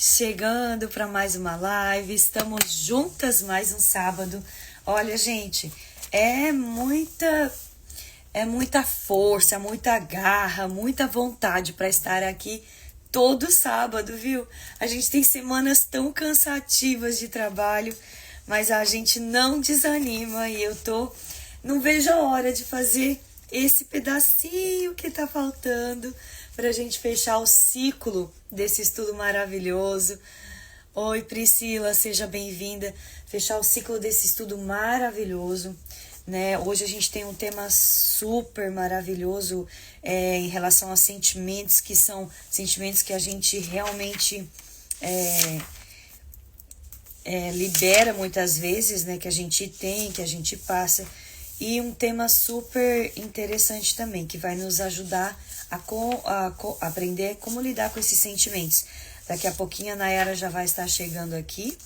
chegando para mais uma live. Estamos juntas mais um sábado. Olha, gente, é muita é muita força, muita garra, muita vontade para estar aqui todo sábado, viu? A gente tem semanas tão cansativas de trabalho, mas a gente não desanima e não vejo a hora de fazer esse pedacinho que tá faltando para a gente fechar o ciclo desse estudo maravilhoso. Oi, Priscila, seja bem-vinda. Fechar o ciclo desse estudo maravilhoso, né? Hoje a gente tem um tema super maravilhoso em relação a sentimentos que são sentimentos que a gente realmente libera muitas vezes, né? Que a gente tem, que a gente passa. E um tema super interessante também, que vai nos ajudar a aprender como lidar com esses sentimentos. Daqui a pouquinho a Nayara já vai estar chegando aqui.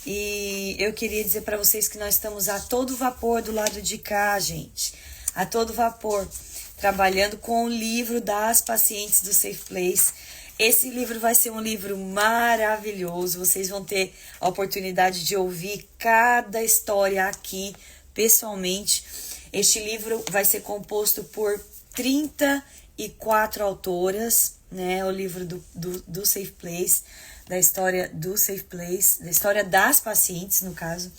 E eu queria dizer para vocês que nós estamos a todo vapor do lado de cá, gente. A todo vapor, trabalhando com o livro das pacientes do Safe Place. Esse livro vai ser um livro maravilhoso. Vocês vão ter a oportunidade de ouvir cada história aqui pessoalmente. Este livro vai ser composto por 34 autoras, né? O livro do Safe Place, da história do Safe Place, da história das pacientes, no caso.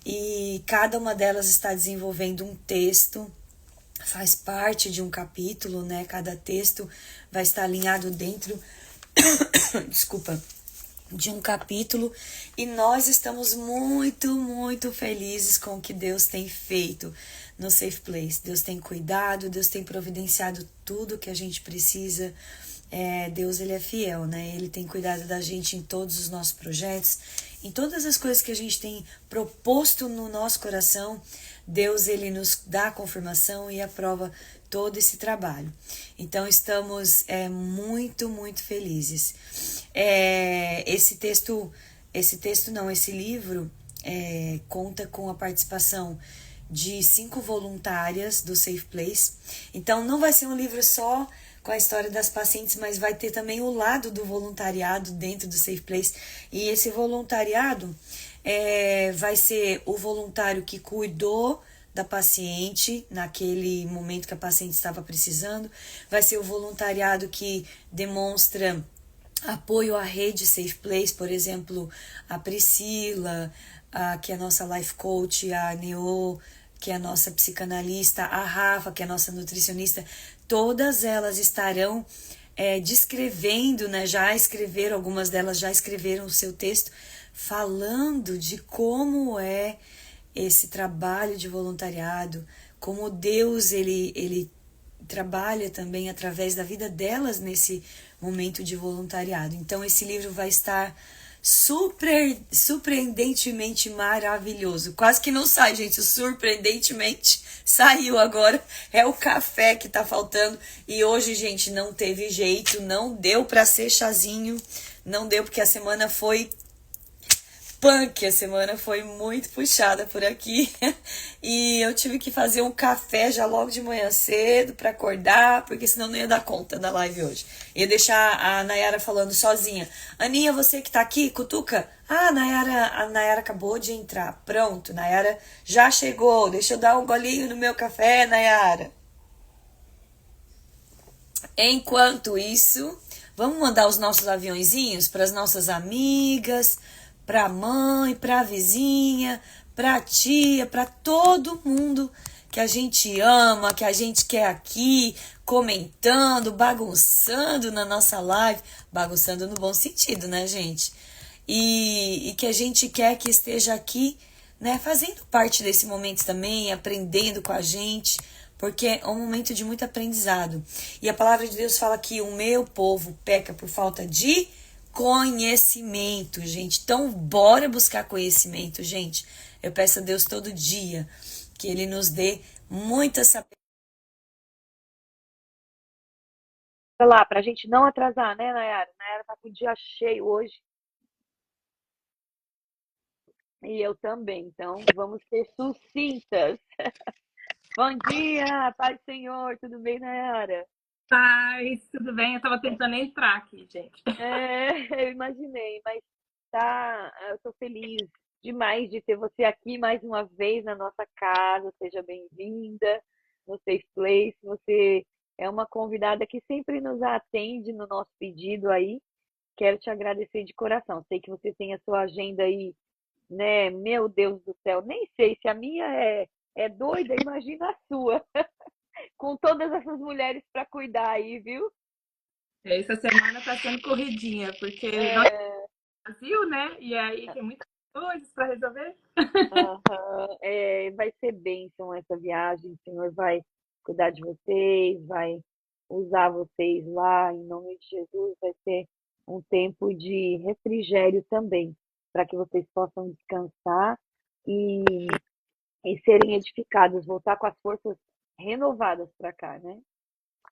E cada uma delas está desenvolvendo um texto, faz parte de um capítulo, né? Cada texto vai estar alinhado dentro, desculpa, de um capítulo, e nós estamos muito felizes com o que Deus tem feito no Safe Place. Deus tem cuidado, Deus tem providenciado tudo que a gente precisa. Deus, ele é fiel, né? Ele tem cuidado da gente em todos os nossos projetos, em todas as coisas que a gente tem proposto no nosso coração. Deus, ele nos dá a confirmação e aprova todo esse trabalho. Então, estamos muito felizes. Esse livro conta com a participação de 5 voluntárias do Safe Place. Então, não vai ser um livro só com a história das pacientes, mas vai ter também o lado do voluntariado dentro do Safe Place. E esse voluntariado vai ser o voluntário que cuidou da paciente naquele momento que a paciente estava precisando, vai ser o voluntariado que demonstra apoio à rede Safe Place, por exemplo, a Priscila, que é a nossa life coach, a Neo, que é a nossa psicanalista, a Rafa, que é a nossa nutricionista. Todas elas estarão descrevendo, né? Algumas delas já escreveram o seu texto falando de como é esse trabalho de voluntariado, como Deus ele trabalha também através da vida delas nesse momento de voluntariado. Então esse livro vai estar surpreendentemente maravilhoso. Quase que não sai, gente. Surpreendentemente saiu agora. É o café que tá faltando. E hoje, gente, não teve jeito. Não deu pra ser chazinho. Não deu porque a semana foi punk, a semana foi muito puxada por aqui. E eu tive que fazer um café já logo de manhã cedo para acordar, porque senão não ia dar conta da live hoje. Ia deixar a Nayara falando sozinha. Aninha, você que tá aqui, cutuca. A Nayara acabou de entrar. Pronto, Nayara já chegou. Deixa eu dar um golinho no meu café, Nayara. Enquanto isso, vamos mandar os nossos aviãozinhos para as nossas amigas, para a mãe, para a vizinha, para a tia, para todo mundo que a gente ama, que a gente quer aqui, comentando, bagunçando na nossa live, bagunçando no bom sentido, né, gente? E que a gente quer que esteja aqui, né, fazendo parte desse momento também, aprendendo com a gente, porque é um momento de muito aprendizado. E a palavra de Deus fala que o meu povo peca por falta de conhecimento, gente. Então, bora buscar conhecimento, gente. Eu peço a Deus todo dia que Ele nos dê muita sabedoria. Lá, pra gente não atrasar, né, Nayara? Nayara tá com o dia cheio hoje. E eu também. Então, vamos ser sucintas. Bom dia, paz do Senhor. Tudo bem, Nayara? Paz, tudo bem? Eu tava tentando entrar aqui, gente. É, eu imaginei, mas eu tô feliz demais de ter você aqui mais uma vez na nossa casa. Seja bem-vinda no Safe Place. Você é uma convidada que sempre nos atende no nosso pedido aí. Quero te agradecer de coração. Sei que você tem a sua agenda aí, né? Meu Deus do céu, nem sei se a minha é doida, imagina a sua, com todas essas mulheres para cuidar aí, viu? Essa semana tá sendo corridinha, porque nós É, Brasil, né? E aí tem muitas coisas para resolver. aham, vai ser bênção essa viagem, o Senhor vai cuidar de vocês, vai usar vocês lá, em nome de Jesus, vai ser um tempo de refrigério também, para que vocês possam descansar e, e serem edificados, voltar com as forças renovadas para cá, né?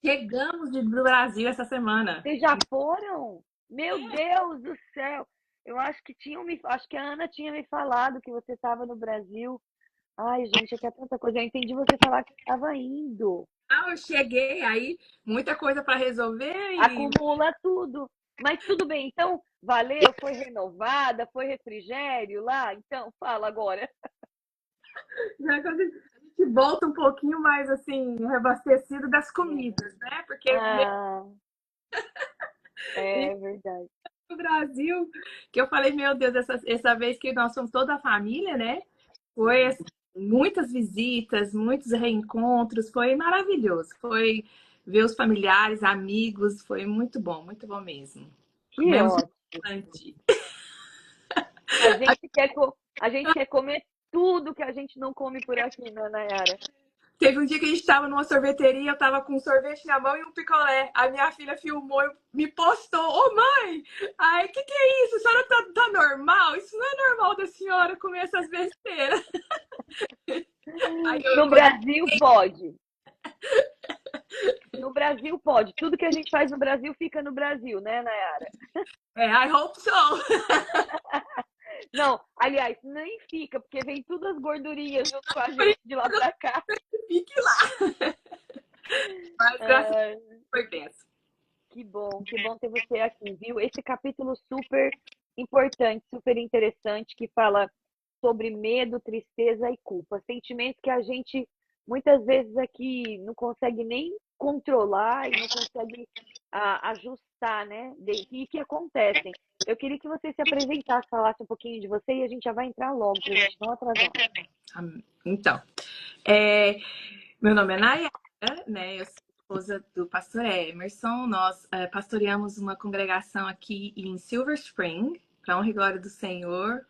Chegamos do Brasil essa semana. Vocês já foram? Meu Deus do céu! Eu acho que a Ana tinha me falado que você estava no Brasil. Ai, gente, é que é tanta coisa. Eu entendi você falar que estava indo. Ah, eu cheguei aí, muita coisa para resolver e Acumula tudo. Mas tudo bem, então valeu, foi renovada, foi refrigério lá? Então, fala agora. já que a gente volta um pouquinho mais assim, reabastecido das comidas, né? Porque Ah, é verdade. no Brasil, que eu falei, meu Deus, essa vez que nós somos toda a família, né? Foi Uhum. assim, muitas visitas, muitos reencontros, foi maravilhoso. Foi ver os familiares, amigos, foi muito bom mesmo. Que Comemos ótimo. bastante. A gente quer comer tudo que a gente não come por aqui, né, Nayara? Teve um dia que a gente estava numa sorveteria, eu estava com um sorvete na mão e um picolé. A minha filha filmou e me postou. Ô mãe, ai, que é isso? A senhora tá normal? Isso não é normal da senhora comer essas besteiras. Aí eu No contei, Brasil pode. No Brasil pode. Tudo que a gente faz no Brasil fica no Brasil, né, Nayara? I hope so. Não, aliás, nem fica, porque vem todas as gordurinhas junto com a gente de lá pra cá. Fique lá. Mas graças a Deus Ah, foi benção. que bom ter você aqui, viu? Esse capítulo super importante, super interessante, que fala sobre medo, tristeza e culpa. Sentimentos que a gente muitas vezes aqui não consegue nem controlar e não consegue ajustar, né? E que acontecem. Eu queria que você se apresentasse, falasse um pouquinho de você e a gente já vai entrar logo para a gente não atrasar. Então, é, meu nome é Nayara, né? Eu sou esposa do pastor Emerson. Nós pastoreamos uma congregação aqui em Silver Spring, para honra e glória do Senhor.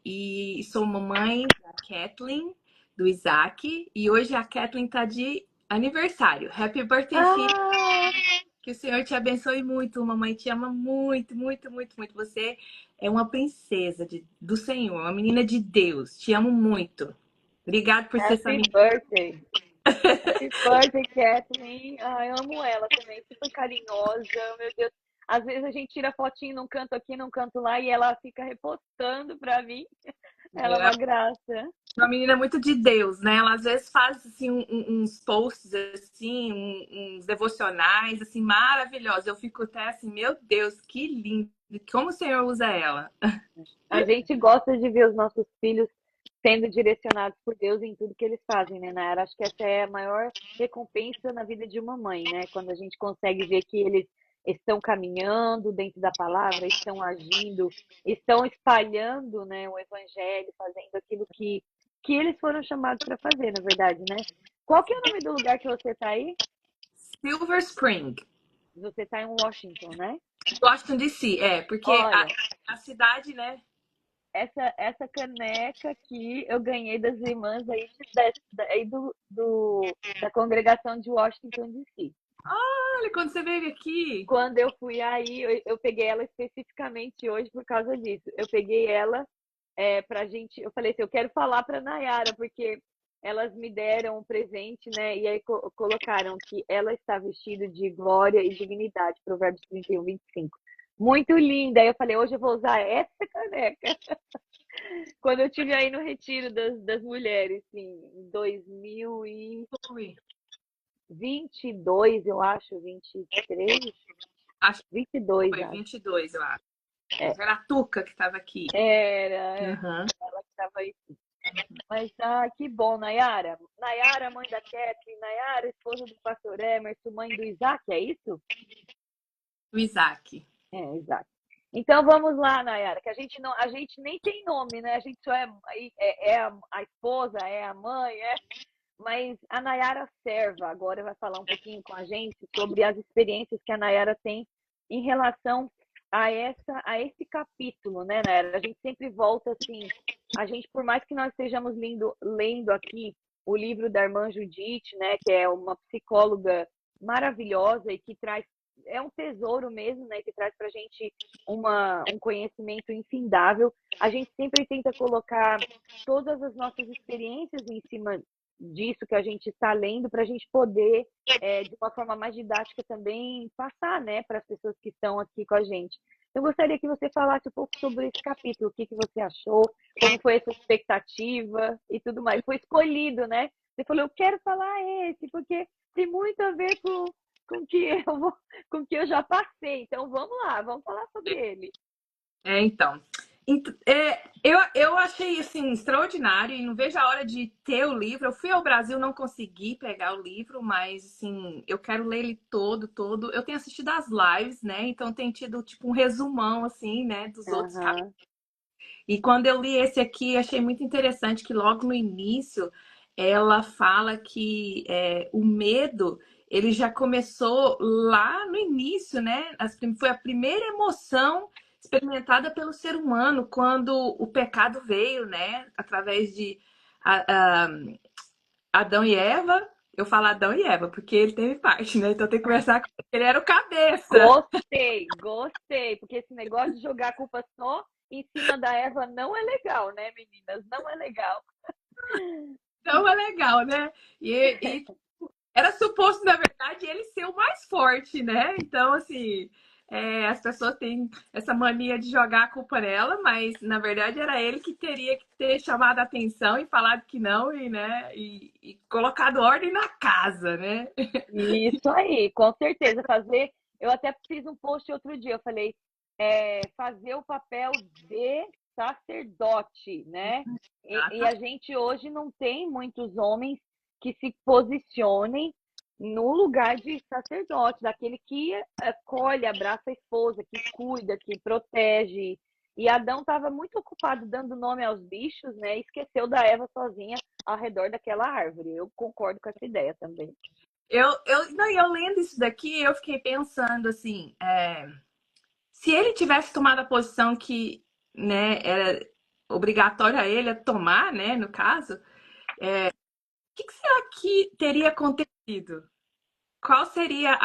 E sou mamãe da Kathleen, do Isaac. E hoje a Kathleen está de aniversário. Happy birthday, filha. Ah, Que o Senhor te abençoe muito. Mamãe te ama muito. Você é uma princesa do Senhor, uma menina de Deus. Te amo muito. Obrigado por ser essa happy menina. birthday. Happy birthday, Kathleen. Ah, eu amo ela também, super carinhosa, meu Deus. Às vezes a gente tira fotinho num canto aqui, num canto lá, e ela fica repostando pra mim. Ela é uma graça. Uma menina muito de Deus, né? Ela às vezes faz assim, uns posts assim, uns devocionais assim maravilhosos. Eu fico até assim, meu Deus, que lindo! Como o Senhor usa ela? A gente gosta de ver os nossos filhos sendo direcionados por Deus em tudo que eles fazem, né, Nayara? Acho que essa é a maior recompensa na vida de uma mãe, né? Quando a gente consegue ver que eles estão caminhando dentro da palavra, estão agindo, estão espalhando, né, o evangelho, fazendo aquilo que eles foram chamados para fazer, na verdade, né? Qual que é o nome do lugar que você está aí? Silver Spring, Você está em Washington, né? Washington DC, porque Olha, a cidade, né? essa caneca aqui eu ganhei das irmãs aí, aí da congregação de Washington, D.C. Olha, quando você veio aqui, Quando eu fui aí, eu peguei ela especificamente hoje por causa disso. Eu peguei ela pra gente. Eu falei assim: eu quero falar pra Nayara, porque elas me deram um presente, né? E aí colocaram que ela está vestida de glória e dignidade, Provérbios 31, 25. Muito linda. Aí eu falei: hoje eu vou usar essa caneca. Quando eu tive aí no retiro das mulheres, assim, em 2000 e foi. 22, eu acho, 23, Acho que 22, foi acho. 22, eu acho. É, Era a Tuca que estava aqui. era Uhum. ela que estava aí. Mas, que bom, Nayara. Nayara, mãe da Kathleen, Nayara, esposa do pastor Emerson, mãe do Isaac, é isso? O Isaac. É, Isaac. Então vamos lá, Nayara, que a gente não, a gente nem tem nome, né? A gente só é a esposa, é a mãe, mas a Nayara Serva agora vai falar um pouquinho com a gente sobre as experiências que a Nayara tem em relação a esse capítulo, né, Nayara? A gente sempre volta assim, a gente, por mais que nós estejamos lendo aqui o livro da irmã Judite, né, que é uma psicóloga maravilhosa e que traz, é um tesouro mesmo, né, que traz para a gente um conhecimento infindável. A gente sempre tenta colocar todas as nossas experiências em cima disso que a gente está lendo para a gente poder, de uma forma mais didática também, passar, né, para as pessoas que estão aqui com a gente. Eu gostaria que você falasse um pouco sobre esse capítulo, o que você achou, como foi essa expectativa e tudo mais. Foi escolhido, né? Você falou, eu quero falar esse, porque tem muito a ver com que com que eu já passei. Então vamos lá, vamos falar sobre ele. Então. Eu achei assim extraordinário e não vejo a hora de ter o livro. Eu fui ao Brasil, não consegui pegar o livro, mas assim, eu quero ler ele todo. Eu tenho assistido as lives, né? Então tem tido tipo um resumão assim, né, dos outros capítulos. Aham. E quando eu li esse aqui, achei muito interessante que logo no início ela fala que o medo ele já começou lá no início, né? Foi a primeira emoção experimentada pelo ser humano quando o pecado veio, né? Através de a- a- Adão e Eva. Eu falo Adão e Eva porque ele teve parte, né? Então tem que começar com ele era o cabeça. Gostei, porque esse negócio de jogar a culpa só em cima da Eva não é legal, né, meninas? Não é legal. Então é legal, né? E era suposto, na verdade, ele ser o mais forte, né? Então, assim, as pessoas têm essa mania de jogar a culpa nela, mas na verdade era ele que teria que ter chamado a atenção e falado que não, e, né? E colocado ordem na casa, né? Isso aí, com certeza. Eu até fiz um post outro dia, eu falei, fazer o papel de sacerdote, né? E a gente hoje não tem muitos homens que se posicionem no lugar de sacerdote, daquele que acolhe, abraça a esposa, que cuida, que protege. E Adão estava muito ocupado dando nome aos bichos, né? E esqueceu da Eva sozinha ao redor daquela árvore. Eu concordo com essa ideia também. Não, eu lendo isso daqui, eu fiquei pensando assim, se ele tivesse tomado a posição que, né, era obrigatório a ele a tomar, né, no caso, que será que teria acontecido? Qual seria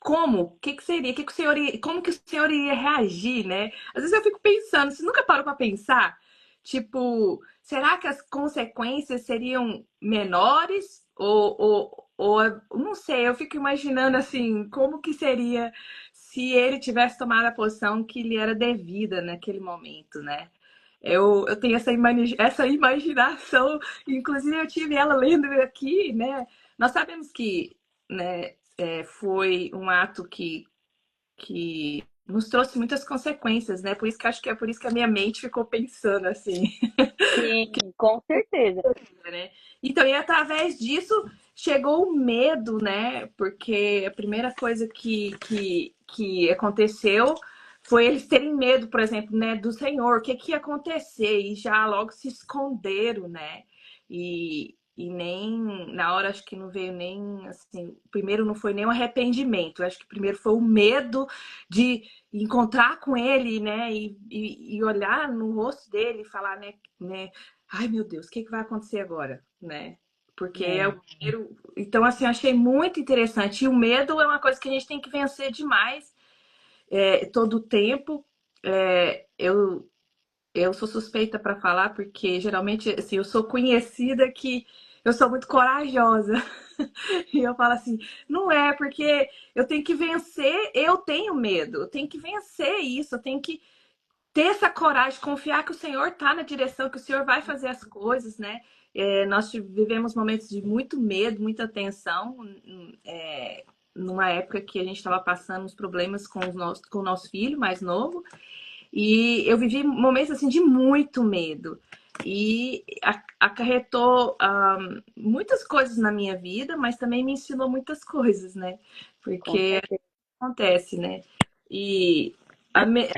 como? O que seria? Que o senhor como que o senhor iria reagir, né? Às vezes eu fico pensando, você nunca parou para pensar? Tipo, será que as consequências seriam menores? Não sei, eu fico imaginando assim, como que seria se ele tivesse tomado a posição que lhe era devida naquele momento, né? Eu tenho essa imaginação, inclusive eu tive ela lendo aqui, né? Nós sabemos que, né, foi um ato que nos trouxe muitas consequências, né? Por isso que acho que é por isso que a minha mente ficou pensando assim, Sim, com certeza. né? Então, e através disso chegou o medo, né? Porque a primeira coisa que aconteceu foi eles terem medo, por exemplo, né, do Senhor, o que ia acontecer, e já logo se esconderam, né? E nem na hora acho que não veio nem assim, primeiro não foi nem um arrependimento, acho que primeiro foi o medo de encontrar com ele, né? E olhar no rosto dele e falar, né? Ai, meu Deus, o que vai acontecer agora, né? Porque é É. o primeiro. Então, assim, achei muito interessante. E o medo é uma coisa que a gente tem que vencer demais, todo o tempo. Eu sou suspeita para falar, porque geralmente, assim, eu sou conhecida que eu sou muito corajosa. E eu falo assim, não é, porque eu tenho que vencer, eu tenho medo, eu tenho que vencer isso, eu tenho que ter essa coragem, confiar que o Senhor está na direção, que o Senhor vai fazer as coisas, né? Nós vivemos momentos de muito medo, muita tensão, numa época que a gente estava passando uns problemas com o nosso filho mais novo. E eu vivi momentos assim de muito medo. E acarretou muitas coisas na minha vida, mas também me ensinou muitas coisas, né? Com Porque certeza. acontece, né? E a me-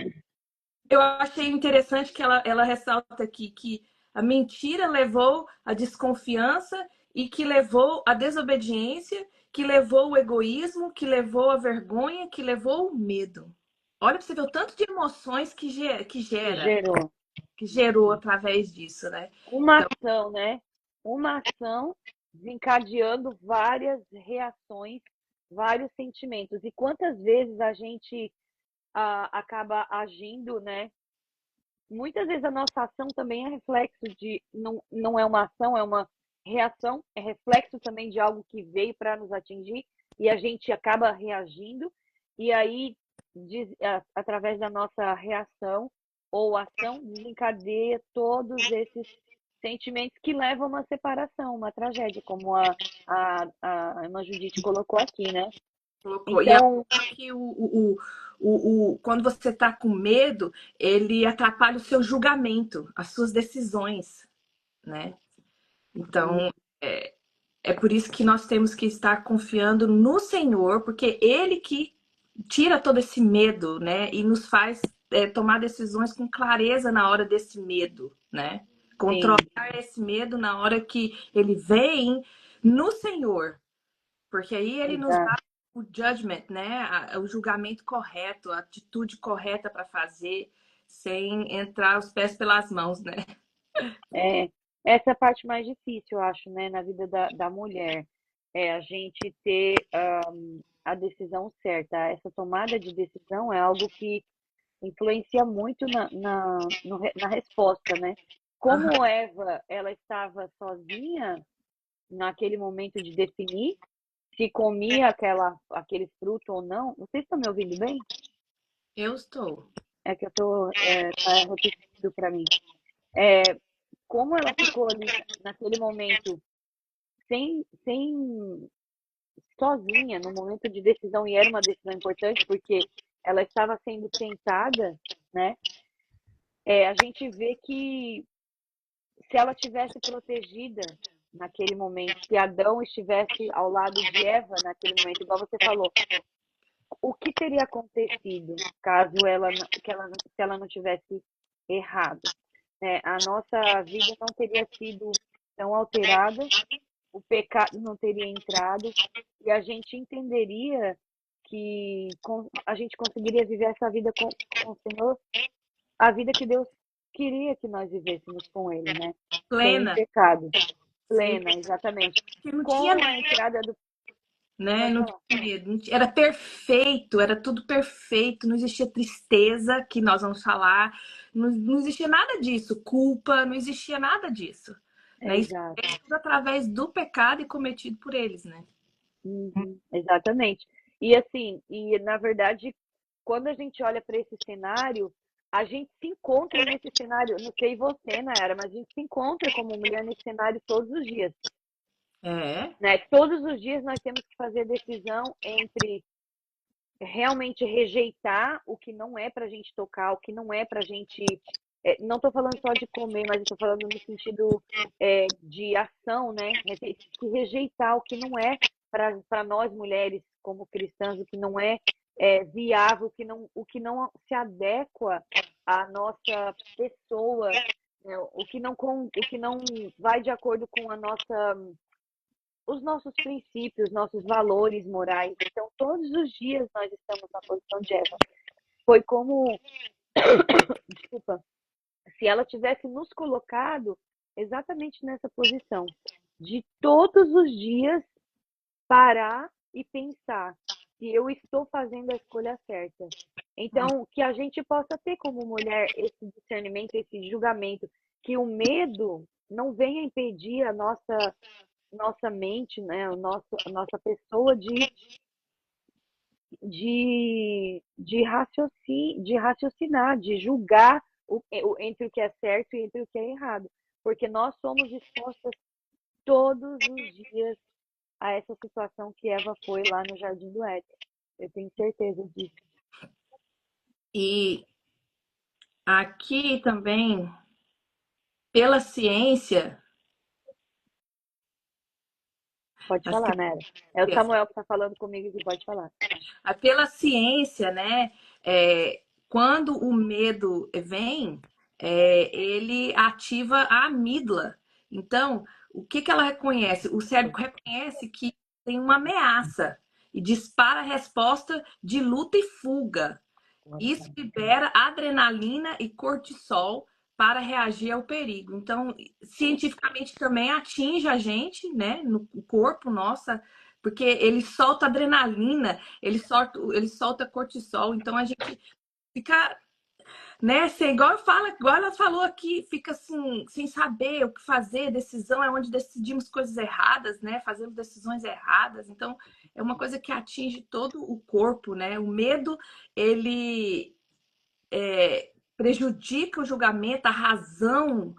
eu achei interessante que ela ressalta aqui que a mentira levou à desconfiança e que levou à desobediência, que levou o egoísmo, que levou a vergonha, que levou o medo. Olha para você ver o tanto de emoções Que gerou que gerou através disso, né? uma Então, ação, né? Uma ação desencadeando várias reações, vários sentimentos. E quantas vezes a gente acaba agindo, né? Muitas vezes a nossa ação também é reflexo de, não é uma ação, é uma reação, é reflexo também de algo que veio para nos atingir e a gente acaba reagindo, e aí, através da nossa reação ou ação, desencadeia todos esses sentimentos que levam a uma separação, uma tragédia, como a irmã Judite colocou aqui, né? colocou. E ela Então, falou que quando você está com medo, ele atrapalha o seu julgamento, as suas decisões, né? Então, é por isso que nós temos que estar confiando no Senhor, porque Ele que tira todo esse medo, né? E nos faz tomar decisões com clareza na hora desse medo, né? Controlar sim, esse medo na hora que ele vem no Senhor, porque aí ele nos dá exato. o judgment, né? O julgamento correto, a atitude correta para fazer, sem entrar os pés pelas mãos, né? É, essa é a parte mais difícil, eu acho, né, na vida da mulher. É a gente ter a decisão certa. Essa tomada de decisão é algo que influencia muito na resposta, né? Aham. Como Eva, ela estava sozinha naquele momento de definir se comia aquele fruto ou não. Vocês estão me ouvindo bem? Eu estou. É que eu tô, tá repetindo para mim. É, como ela ficou ali naquele momento sem sozinha no momento de decisão, e era uma decisão importante porque ela estava sendo tentada, né? A gente vê que se ela tivesse protegida naquele momento, se Adão estivesse ao lado de Eva naquele momento, igual você falou, o que teria acontecido caso se ela não tivesse errado? A nossa vida não teria sido tão alterada, o pecado não teria entrado e a gente entenderia que a gente conseguiria viver essa vida com o Senhor, a vida que Deus queria que nós vivêssemos com Ele, né? Sem Plena, pecado, sem plena, exatamente. que não tinha Com a medo, entrada do. né? Pode Não falar. tinha medo. Era perfeito, era tudo perfeito, não existia tristeza, que nós vamos falar, não existia nada disso, culpa, não existia nada disso. Né? Isso Exato. é tudo através do pecado e cometido por eles, né? Uhum, exatamente. E assim, na verdade, quando a gente olha para esse cenário, a gente se encontra nesse cenário, não sei você, Nayara, mas a gente se encontra como mulher nesse cenário todos os dias, É, né? Todos os dias nós temos que fazer a decisão entre realmente rejeitar o que não é para a gente tocar, o que não é para a gente. Não estou falando só de comer, mas estou falando no sentido de ação, né? Que rejeitar o que não é para nós mulheres como cristãs, o que não é viável, o que não se adequa à nossa pessoa, né? O que não vai de acordo com os nossos princípios, nossos valores morais. Então, todos os dias nós estamos na posição de Eva. Foi como, desculpa, se ela tivesse nos colocado exatamente nessa posição, de todos os dias parar e pensar se eu estou fazendo a escolha certa. Então, que a gente possa ter como mulher esse discernimento, esse julgamento, que o medo não venha impedir a nossa mente, né, a nossa pessoa de raciocinar, de julgar entre o que é certo e entre o que é errado. porque nós somos expostas todos os dias a essa situação que Eva foi lá no Jardim do Éden. Eu tenho certeza disso. E aqui também, pela ciência, Pode as falar, né? É o Samuel que está falando comigo que pode falar. pela ciência, né? Quando o medo vem, ele ativa a amígdala. Então, o que ela reconhece? O cérebro reconhece que tem uma ameaça e dispara a resposta de luta e fuga. Isso libera adrenalina e cortisol para reagir ao perigo. Então, cientificamente também atinge a gente, né, no corpo nossa, porque ele solta adrenalina, ele solta cortisol. Então a gente fica, né, assim, igual ela falou aqui, fica assim, sem saber o que fazer, decisão é onde decidimos coisas erradas, né? Fazemos decisões erradas. Então, é uma coisa que atinge todo o corpo, né? O medo, ele prejudica o julgamento, a razão,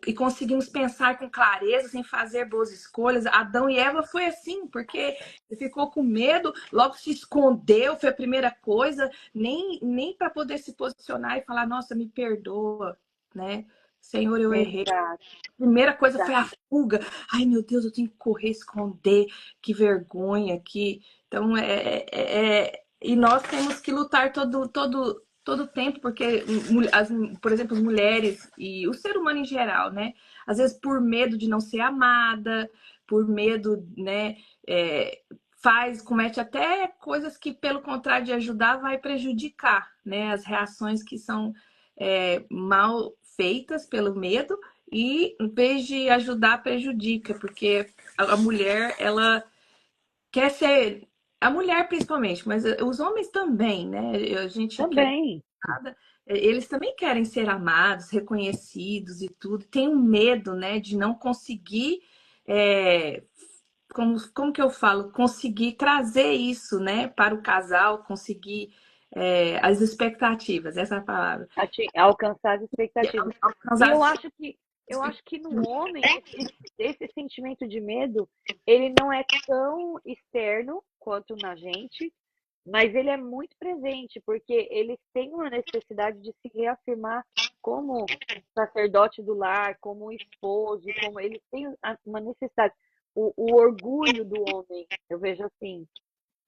e conseguimos pensar com clareza, sem fazer boas escolhas. Adão e Eva foi assim, porque ficou com medo, logo se escondeu, foi a primeira coisa, nem para poder se posicionar e falar, nossa, me perdoa, né? Senhor, eu errei. Exato. Primeira coisa foi a fuga. Ai, meu Deus, eu tenho que correr, esconder. Que vergonha, que... Então, e nós temos que lutar todo o tempo, porque, por exemplo, as mulheres e o ser humano em geral, né? Às vezes por medo de não ser amada, por medo, né? Comete até coisas que, pelo contrário de ajudar, vai prejudicar, né? As reações que são mal feitas pelo medo e, em vez de ajudar, prejudica, porque a mulher, ela quer ser... A mulher, principalmente, mas os homens também, né? A gente quer Também. nada. Eles também querem ser amados, reconhecidos e tudo. Tem um medo, né, de não conseguir, como que eu falo? Conseguir trazer isso, né, para o casal, conseguir as expectativas, essa é a palavra. Alcançar as expectativas. E Alcançar eu acho que no homem, esse sentimento de medo, ele não é tão externo quanto na gente, mas ele é muito presente, porque eles têm uma necessidade de se reafirmar como sacerdote do lar, como esposo, como eles têm uma necessidade. O orgulho do homem, eu vejo assim,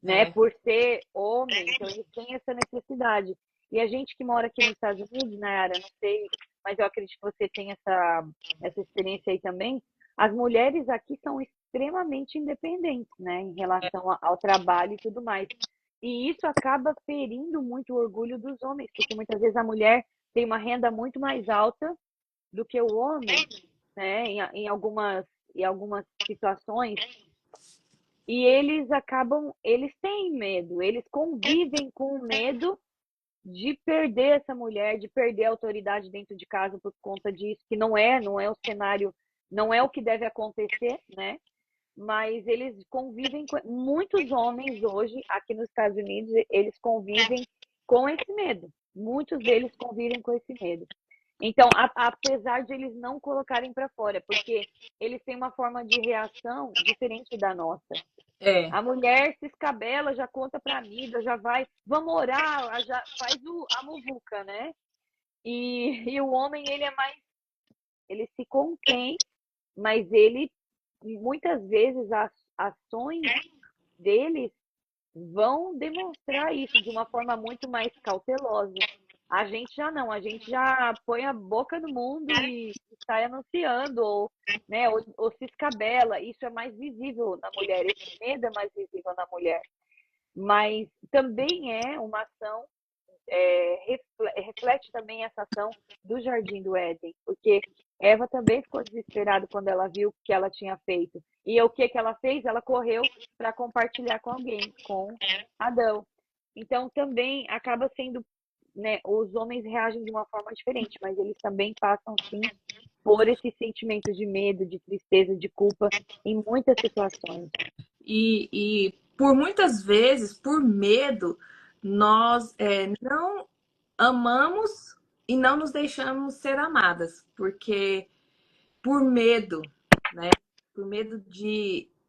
né? é, Por ser homem, então eles têm essa necessidade. E a gente que mora aqui nos Estados Unidos, Nayara, não sei, mas eu acredito que você tem essa experiência aí também. As mulheres aqui são extremamente independentes, né, em relação ao trabalho e tudo mais. E isso acaba ferindo muito o orgulho dos homens, porque muitas vezes a mulher tem uma renda muito mais alta do que o homem, né, em algumas situações, e eles têm medo, eles convivem com o medo de perder essa mulher, de perder a autoridade dentro de casa por conta disso, que não é o cenário, não é o que deve acontecer, né? Mas eles convivem com muitos homens hoje aqui nos Estados Unidos, eles convivem com esse medo. Muitos deles convivem com esse medo. Então, apesar de eles não colocarem para fora, porque eles têm uma forma de reação diferente da nossa. é, A mulher se escabela, já conta para a amiga, já vai, vamos orar, já faz a muvuca, né? E o homem, ele se contém, mas ele, muitas vezes, as ações deles vão demonstrar isso de uma forma muito mais cautelosa. A gente já não, a gente já põe a boca no mundo e sai anunciando, ou, né, ou se escabela. Isso é mais visível na mulher, esse medo é mais visível na mulher. Mas também é uma ação, reflete também essa ação do Jardim do Éden, porque Eva também ficou desesperada quando ela viu o que ela tinha feito. E o que ela fez? Ela correu para compartilhar com alguém, com Adão. Então também acaba sendo, né, os homens reagem de uma forma diferente, mas eles também passam sim por esse sentimento de medo, de tristeza, de culpa em muitas situações. e por muitas vezes, por medo, nós não amamos e não nos deixamos ser amadas, porque por medo, né? Por medo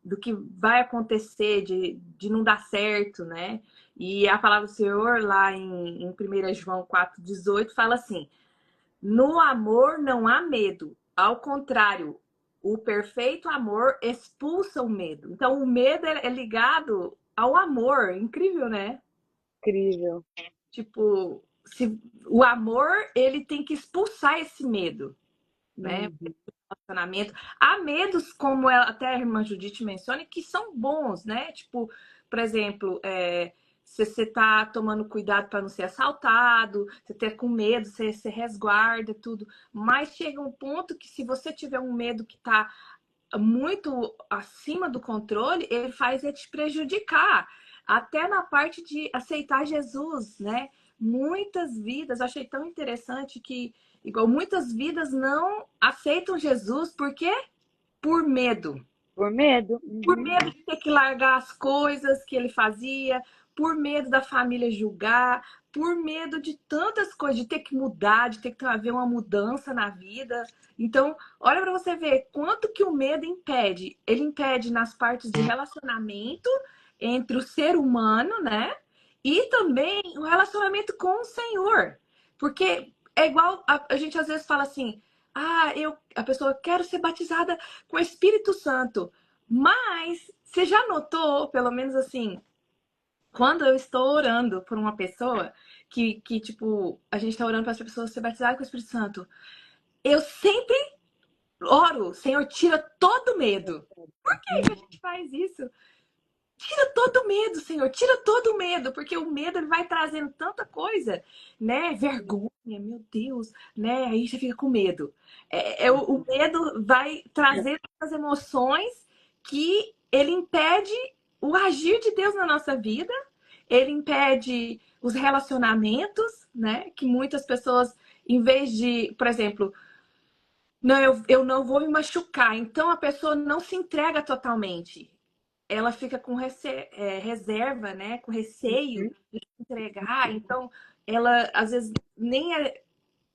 do que vai acontecer, de não dar certo, né? E a palavra do Senhor, lá em 1 João 4,18, fala assim: no amor não há medo. Ao contrário, o perfeito amor expulsa o medo. Então, o medo é ligado ao amor. Incrível, né? Incrível. Tipo, o amor, ele tem que expulsar esse medo, né? Uhum. Relacionamento. Há medos, como até a irmã Judite menciona, que são bons, né? Tipo, por exemplo, se você tá tomando cuidado para não ser assaltado, você tá com medo, você resguarda tudo. Mas chega um ponto que se você tiver um medo que tá muito acima do controle, ele faz te prejudicar. Até na parte de aceitar Jesus, né? Muitas vidas, eu achei tão interessante que, igual, muitas vidas não aceitam Jesus, por quê? Por medo. Por medo. Por Uhum. medo de ter que largar as coisas que ele fazia, por medo da família julgar, por medo de tantas coisas, de ter que mudar, de ter que haver uma mudança na vida. Então, olha para você ver quanto que o medo impede. Ele impede nas partes de relacionamento entre o ser humano, né? E também o relacionamento com o Senhor. Porque é igual a gente às vezes fala assim: ah, a pessoa quer ser batizada com o Espírito Santo. Mas você já notou, pelo menos assim, quando eu estou orando por uma pessoa que tipo, a gente está orando para essa pessoa ser batizada com o Espírito Santo, eu sempre oro, Senhor, tira todo medo. Por que que a gente faz isso? Tira todo medo, Senhor, tira todo medo, porque o medo ele vai trazendo tanta coisa, né? Vergonha, meu Deus, né? Aí você fica com medo. O medo vai trazer as emoções que ele impede o agir de Deus na nossa vida, ele impede os relacionamentos, né? Que muitas pessoas, em vez de, por exemplo, não, eu não vou me machucar, então a pessoa não se entrega totalmente, ela fica com reserva, né? Com receio Uhum. de entregar. Então, ela às vezes nem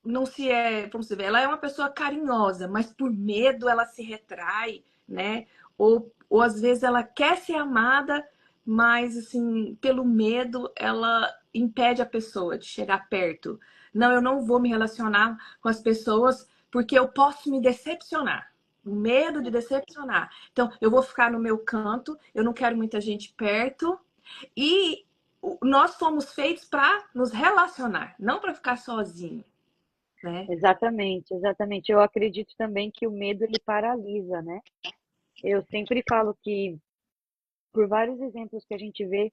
não se é, vamos dizer, ela é uma pessoa carinhosa, mas por medo ela se retrai, né? Ou às vezes ela quer ser amada, mas assim, pelo medo ela impede a pessoa de chegar perto. Não, eu não vou me relacionar com as pessoas porque eu posso me decepcionar. O medo de decepcionar. Então, eu vou ficar no meu canto, eu não quero muita gente perto. E nós fomos feitos para nos relacionar, não para ficar sozinho, né? Exatamente, exatamente. Eu acredito também que o medo ele paralisa, né? Eu sempre falo que, por vários exemplos que a gente vê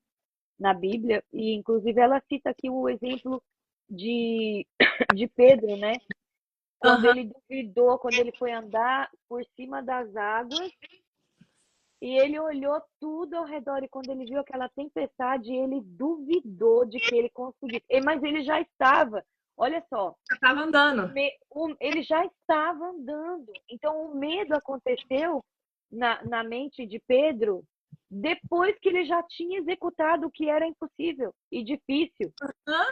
na Bíblia, e inclusive ela cita aqui o exemplo de, de Pedro, né? Quando Aham. ele duvidou, quando ele foi andar por cima das águas, e ele olhou tudo ao redor, e quando ele viu aquela tempestade, ele duvidou de que ele conseguisse. Mas ele já estava, olha só, Eu tava andando. ele já estava andando. Então, o medo aconteceu na mente de Pedro depois que ele já tinha executado o que era impossível e difícil.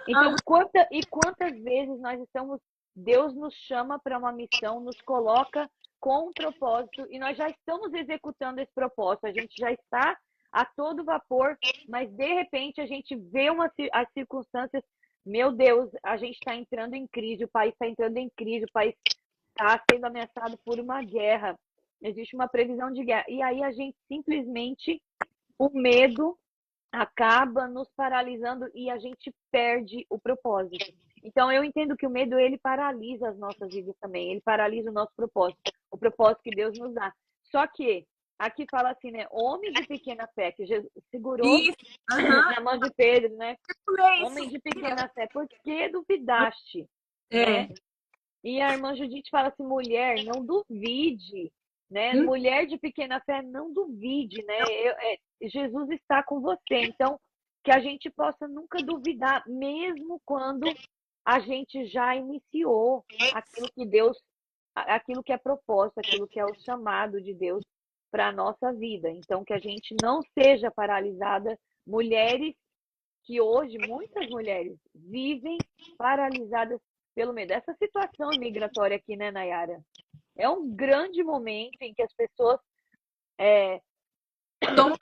Então, Aham. quantas vezes nós estamos, Deus nos chama para uma missão, nos coloca com um propósito e nós já estamos executando esse propósito, a gente já está a todo vapor, mas de repente a gente vê as circunstâncias, meu Deus, a gente está entrando em crise, o país está entrando em crise, o país está sendo ameaçado por uma guerra, existe uma previsão de guerra, e aí a gente simplesmente, o medo acaba nos paralisando e a gente perde o propósito. Então eu entendo que o medo ele paralisa as nossas vidas também, ele paralisa o nosso propósito, o propósito que Deus nos dá. Só que aqui fala assim, né? Homem de pequena fé, que Jesus segurou Isso. Aham. na mão de Pedro, né? É isso. Homem de pequena fé, por que duvidaste, É. né? E a irmã Judite fala assim, mulher, não duvide, né? Hum. Mulher de pequena fé, não duvide, né? Jesus está com você. Então, que a gente possa nunca duvidar, mesmo quando a gente já iniciou aquilo que é proposto, aquilo que é o chamado de Deus para a nossa vida. Então, que a gente não seja paralisada. Mulheres que hoje, muitas mulheres, vivem paralisadas pelo medo. Essa situação migratória aqui, né, Nayara? É um grande momento em que as pessoas Toma,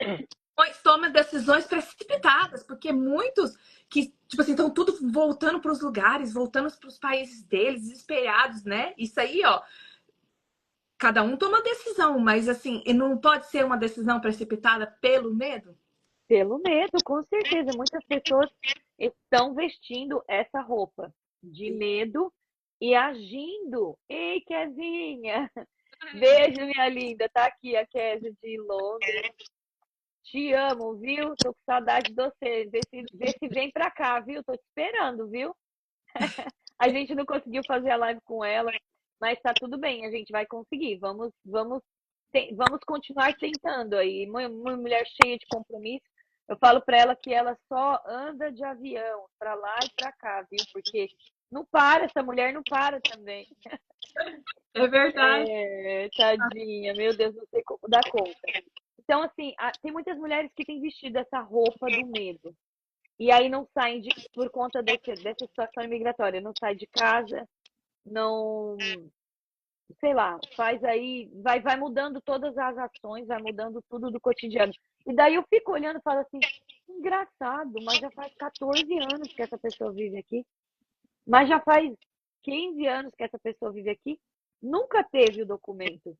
toma decisões precipitadas, porque muitos que, tipo assim, estão tudo voltando para os lugares, voltando para os países deles, desesperados, né? Isso aí, ó, cada um toma decisão, mas assim, e não pode ser uma decisão precipitada pelo medo? Pelo medo, com certeza. Muitas pessoas estão vestindo essa roupa de medo e agindo. Ei, Kezinha! Beijo, minha linda. Tá aqui a Kézia de Londres. Te amo, viu? Tô com saudade de você. Vê se vem pra cá, viu? Tô te esperando, viu? A gente não conseguiu fazer a live com ela, mas tá tudo bem, a gente vai conseguir. Vamos continuar tentando aí. Uma mulher cheia de compromisso. Eu falo para ela que ela só anda de avião para lá e para cá, viu? Porque não para, essa mulher não para também. É verdade. Tadinha, meu Deus, não sei como dar conta. Então, assim, tem muitas mulheres que têm vestido essa roupa do medo. E aí não saem por conta dessa situação migratória. Não sai de casa, não, sei lá, faz aí, vai mudando todas as ações, vai mudando tudo do cotidiano. E daí eu fico olhando e falo assim, engraçado, mas já faz 14 anos que essa pessoa vive aqui, mas já faz 15 anos que essa pessoa vive aqui, nunca teve o documento.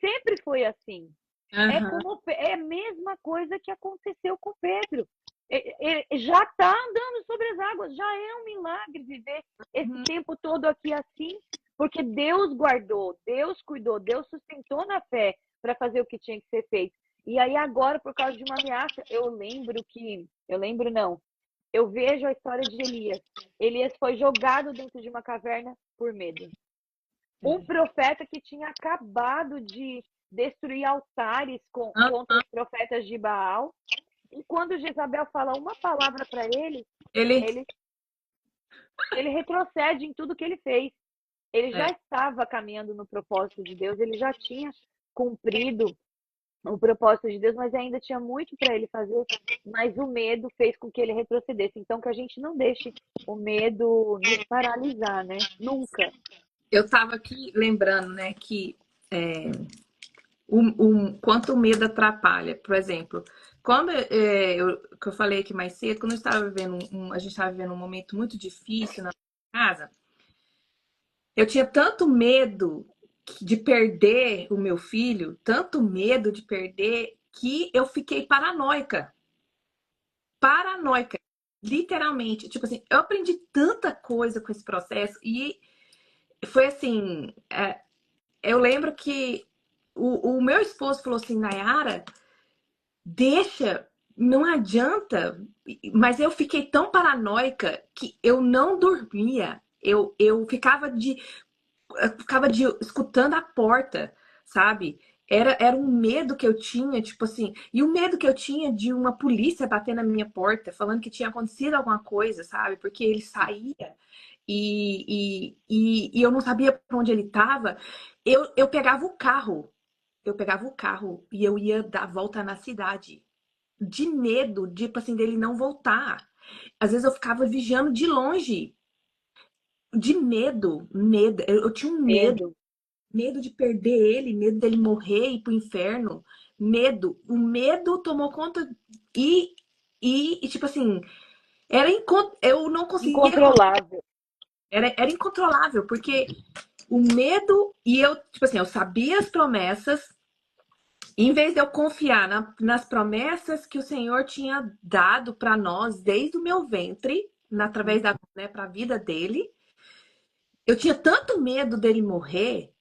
Sempre foi assim. É a mesma coisa que aconteceu com Pedro. Já está andando sobre as águas, já é um milagre viver esse tempo todo aqui assim, porque Deus guardou, Deus cuidou, Deus sustentou na fé para fazer o que tinha que ser feito. E aí agora, por causa de uma ameaça, eu vejo a história de Elias. Elias foi jogado dentro de uma caverna por medo. Um profeta que tinha acabado de destruir altares contra os profetas de Baal. E quando Jezabel fala uma palavra para ele, ele retrocede em tudo que ele fez. Ele já estava caminhando no propósito de Deus, ele já tinha cumprido o propósito de Deus, mas ainda tinha muito para ele fazer, mas o medo fez com que ele retrocedesse. Então, que a gente não deixe o medo nos paralisar, né? Nunca. Eu estava aqui lembrando, né, que quanto o medo atrapalha. Por exemplo, quando que eu falei aqui mais cedo, quando eu estava vivendo a gente estava vivendo um momento muito difícil na casa, eu tinha tanto medo de perder o meu filho, tanto medo de perder, que eu fiquei paranoica. Paranoica, literalmente. Tipo assim, eu aprendi tanta coisa com esse processo e foi assim. Eu lembro que o meu esposo falou assim, Nayara, deixa, não adianta. Mas eu fiquei tão paranoica que eu não dormia. Eu ficava escutando a porta, sabe? Era um medo que eu tinha, tipo assim, e o medo que eu tinha de uma polícia bater na minha porta, falando que tinha acontecido alguma coisa, sabe? Porque ele saía e eu não sabia para onde ele estava. Eu pegava o carro, e eu ia dar volta na cidade, de medo, tipo assim, dele não voltar. Às vezes eu ficava vigiando de longe, de medo. Eu tinha um medo de perder ele, medo dele morrer e ir pro inferno, medo. O medo tomou conta e tipo assim, eu não conseguia. Incontrolável. Era incontrolável, porque o medo e eu, tipo assim, eu sabia as promessas, e em vez de eu confiar nas promessas que o Senhor tinha dado para nós desde o meu ventre, através da, né, para a vida dele, eu tinha tanto medo dele morrer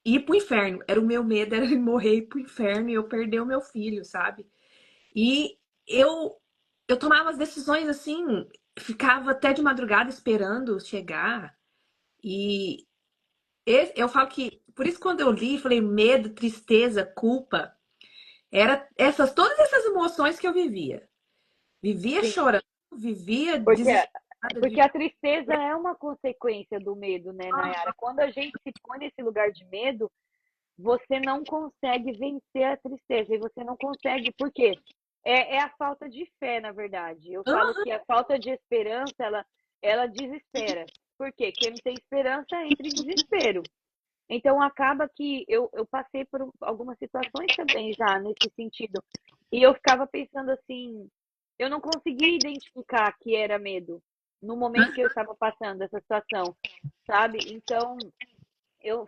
e ir pro inferno. Era o meu medo, era ele morrer e ir pro inferno e eu perder o meu filho, sabe? E eu tomava as decisões assim, ficava até de madrugada esperando chegar. E eu falo que, por isso quando eu li, falei medo, tristeza, culpa, era todas essas emoções que eu vivia. Vivia Sim. chorando, vivia Porque desesperada. a tristeza é uma consequência do medo, né, Nayara? Quando a gente se põe nesse lugar de medo, você não consegue vencer a tristeza. E você não consegue, por quê? É a falta de fé, na verdade. Eu falo que a falta de esperança, ela desespera. Por quê? Quem não tem esperança entra em desespero. Então, acaba que eu passei por algumas situações também já nesse sentido. E eu ficava pensando assim, eu não conseguia identificar que era medo no momento que eu estava passando essa situação, sabe? Então, eu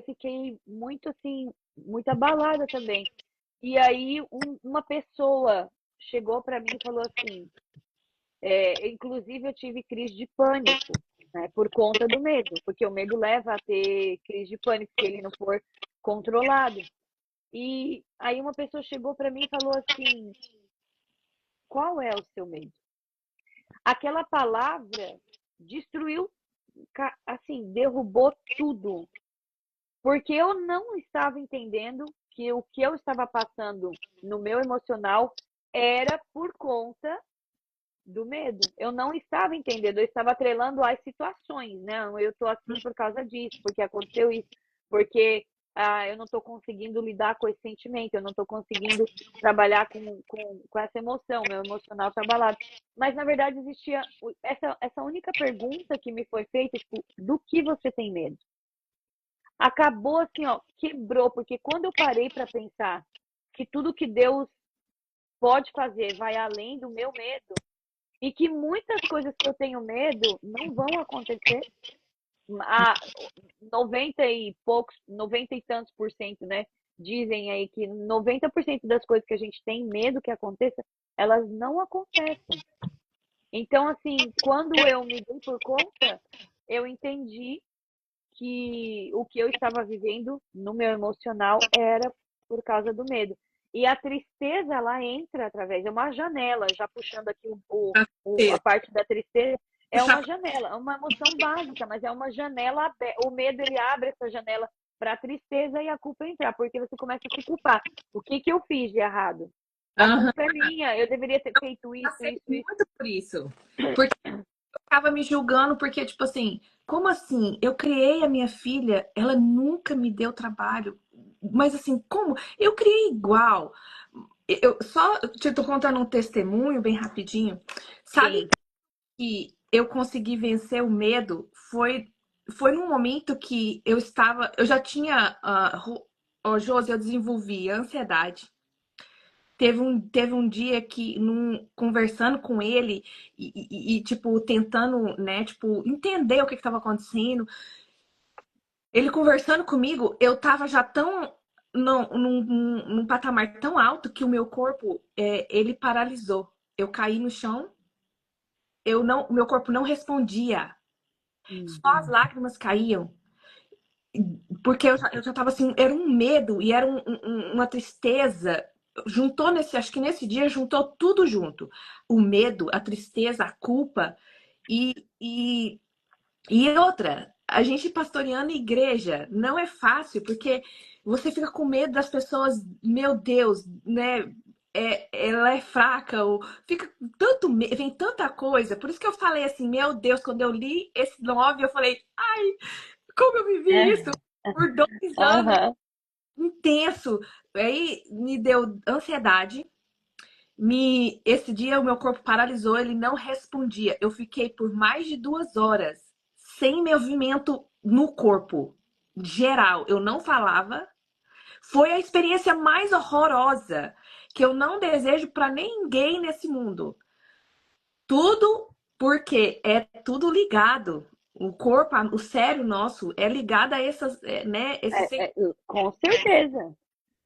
fiquei muito assim, muito abalada também. E aí, uma pessoa chegou para mim e falou assim, inclusive eu tive crise de pânico, né, por conta do medo, porque o medo leva a ter crise de pânico se ele não for controlado. E aí uma pessoa chegou para mim e falou assim: qual é o seu medo? Aquela palavra destruiu, assim, derrubou tudo, porque eu não estava entendendo que o que eu estava passando no meu emocional era por conta do medo. Eu não estava entendendo, eu estava atrelando às situações, né? Eu estou assim por causa disso, porque aconteceu isso, porque eu não estou conseguindo lidar com esse sentimento, eu não estou conseguindo trabalhar com essa emoção, meu emocional está abalado. Mas, na verdade, existia essa única pergunta que me foi feita, tipo, do que você tem medo? Acabou assim, ó, quebrou, porque quando eu parei para pensar que tudo que Deus pode fazer vai além do meu medo, e que muitas coisas que eu tenho medo não vão acontecer. A 90 e poucos, 90 e tantos por cento, né? Dizem aí que 90% das coisas que a gente tem medo que aconteça, elas não acontecem. Então, assim, quando eu me dei por conta, eu entendi que o que eu estava vivendo no meu emocional era por causa do medo. E a tristeza, ela entra através, é uma janela, já puxando aqui a parte da tristeza, é uma janela, é uma emoção básica, mas é uma janela aberta. O medo, ele abre essa janela para a tristeza e a culpa entrar, porque você começa a se culpar. O que eu fiz de errado? A culpa é minha, eu deveria ter feito isso, Passei isso, isso. muito por isso. Porque eu ficava me julgando, porque, tipo assim, como assim? Eu criei a minha filha, ela nunca me deu trabalho. Mas assim, como? Eu criei igual. Eu só te tô contando um testemunho bem rapidinho. Sabe Sim. que eu consegui vencer o medo? Foi num momento que eu já tinha, Josi, eu desenvolvi ansiedade. Teve um dia que, conversando com ele tipo, tentando, né, tipo, entender o que estava acontecendo. Ele conversando comigo, eu tava já tão num patamar tão alto que o meu corpo, ele paralisou. Eu caí no chão, o meu corpo não respondia. Só as lágrimas caíam. Porque eu já tava assim, era um medo e era uma tristeza. Juntou acho que nesse dia juntou tudo junto. O medo, a tristeza, a culpa e, e, e outra. A gente pastoreando igreja não é fácil, porque você fica com medo das pessoas, meu Deus, né? Ela é fraca, ou fica vem tanta coisa. Por isso que eu falei assim, meu Deus, quando eu li esse 9, eu falei, ai, como eu vivi isso por 2 anos Aham. intenso. Aí me deu ansiedade. Esse dia o meu corpo paralisou, ele não respondia. Eu fiquei por mais de 2 horas sem movimento no corpo geral. Eu não falava. Foi a experiência mais horrorosa que eu não desejo para ninguém nesse mundo. Tudo porque é tudo ligado. O corpo, o cérebro nosso é ligado a essas, né, esses Com certeza.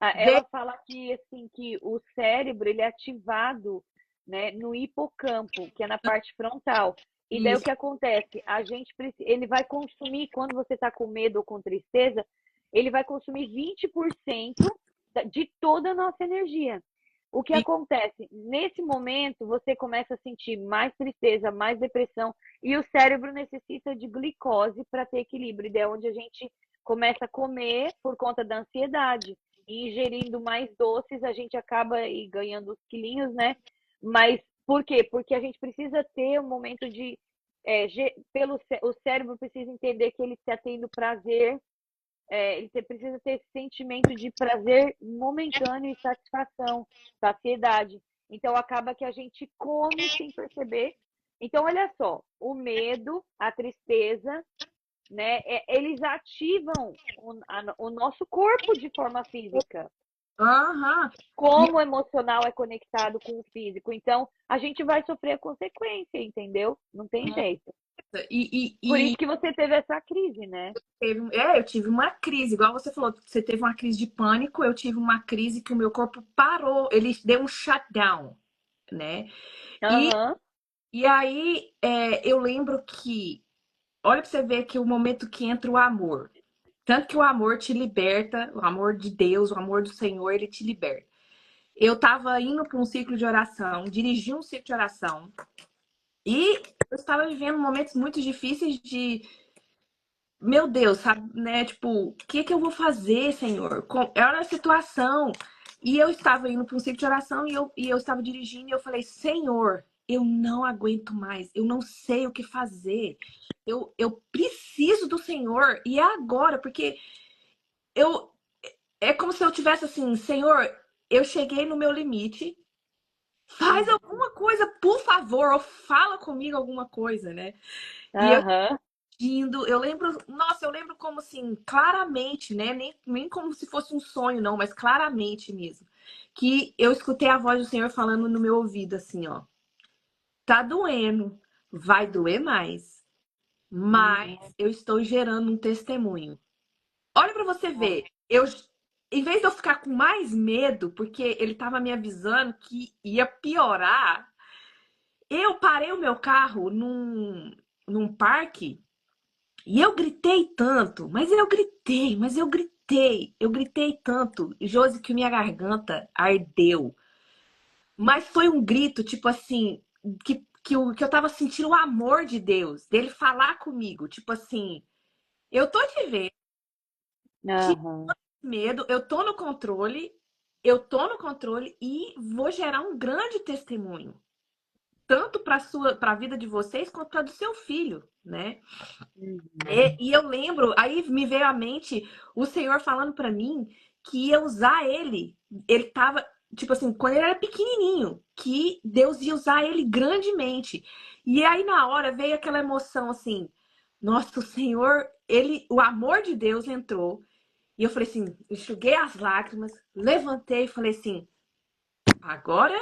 Vê Ela fala que assim que o cérebro ele é ativado, né, no hipocampo, que é na parte frontal. E daí o isso. que acontece? Ele vai consumir quando você está com medo ou com tristeza, ele vai consumir 20% de toda a nossa energia. O que E acontece? Nesse momento, você começa a sentir mais tristeza, mais depressão, e o cérebro necessita de glicose para ter equilíbrio. E daí é onde a gente começa a comer por conta da ansiedade. E ingerindo mais doces, a gente acaba aí ganhando os quilinhos, né? Mas por quê? Porque a gente precisa ter um momento de. O cérebro precisa entender que ele está tendo prazer, precisa ter esse sentimento de prazer momentâneo e satisfação, saciedade. Então acaba que a gente come sem perceber Então, olha só, o medo, a tristeza, né? Eles ativam o nosso corpo de forma física. Aham. Como o emocional é conectado com o físico. Então, a gente vai sofrer a consequência, entendeu? Não tem jeito. Por E isso que você teve essa crise, né? eu tive uma crise, igual você falou, você teve uma crise de pânico, eu tive uma crise que o meu corpo parou, ele deu um shutdown, né? E, Aham. e aí eu lembro que, olha pra você ver que o momento que entra o amor. Tanto que o amor te liberta, o amor de Deus, o amor do Senhor, ele te liberta. Eu tava indo para um ciclo de oração, dirigi um ciclo de oração, e eu estava vivendo momentos muito difíceis de, meu Deus, sabe, né? Tipo, o que que eu vou fazer, Senhor? Era a situação. E eu estava indo para um ciclo de oração e eu estava dirigindo e eu falei, Senhor, eu não aguento mais, eu não sei o que fazer. Eu preciso do Senhor e é agora, porque eu é como se eu tivesse assim, Senhor, eu cheguei no meu limite. Faz alguma coisa, por favor, ou fala comigo alguma coisa, né? E eu Aham. indo, eu lembro, nossa, eu lembro como assim, claramente, né? Nem como se fosse um sonho, não, mas claramente mesmo. Que eu escutei a voz do Senhor falando no meu ouvido, assim, ó. Tá doendo, vai doer mais, mas eu estou gerando um testemunho. Olha pra você ver, em vez de eu ficar com mais medo, porque ele tava me avisando que ia piorar, eu parei o meu carro num parque e eu gritei tanto, eu gritei tanto, Josi, que minha garganta ardeu. Mas foi um grito, tipo assim, que eu tava sentindo o amor de Deus, dele falar comigo, tipo assim, eu tô te vendo, Aham. medo, eu tô no controle e vou gerar um grande testemunho, tanto para a vida de vocês quanto para do seu filho, né? E eu lembro, aí me veio à mente o Senhor falando para mim que ia usar ele. Ele tava, tipo assim, quando ele era pequenininho, que Deus ia usar ele grandemente. E aí na hora veio aquela emoção assim, nossa, o Senhor, o amor de Deus entrou. E eu falei assim, enxuguei as lágrimas, levantei e falei assim, agora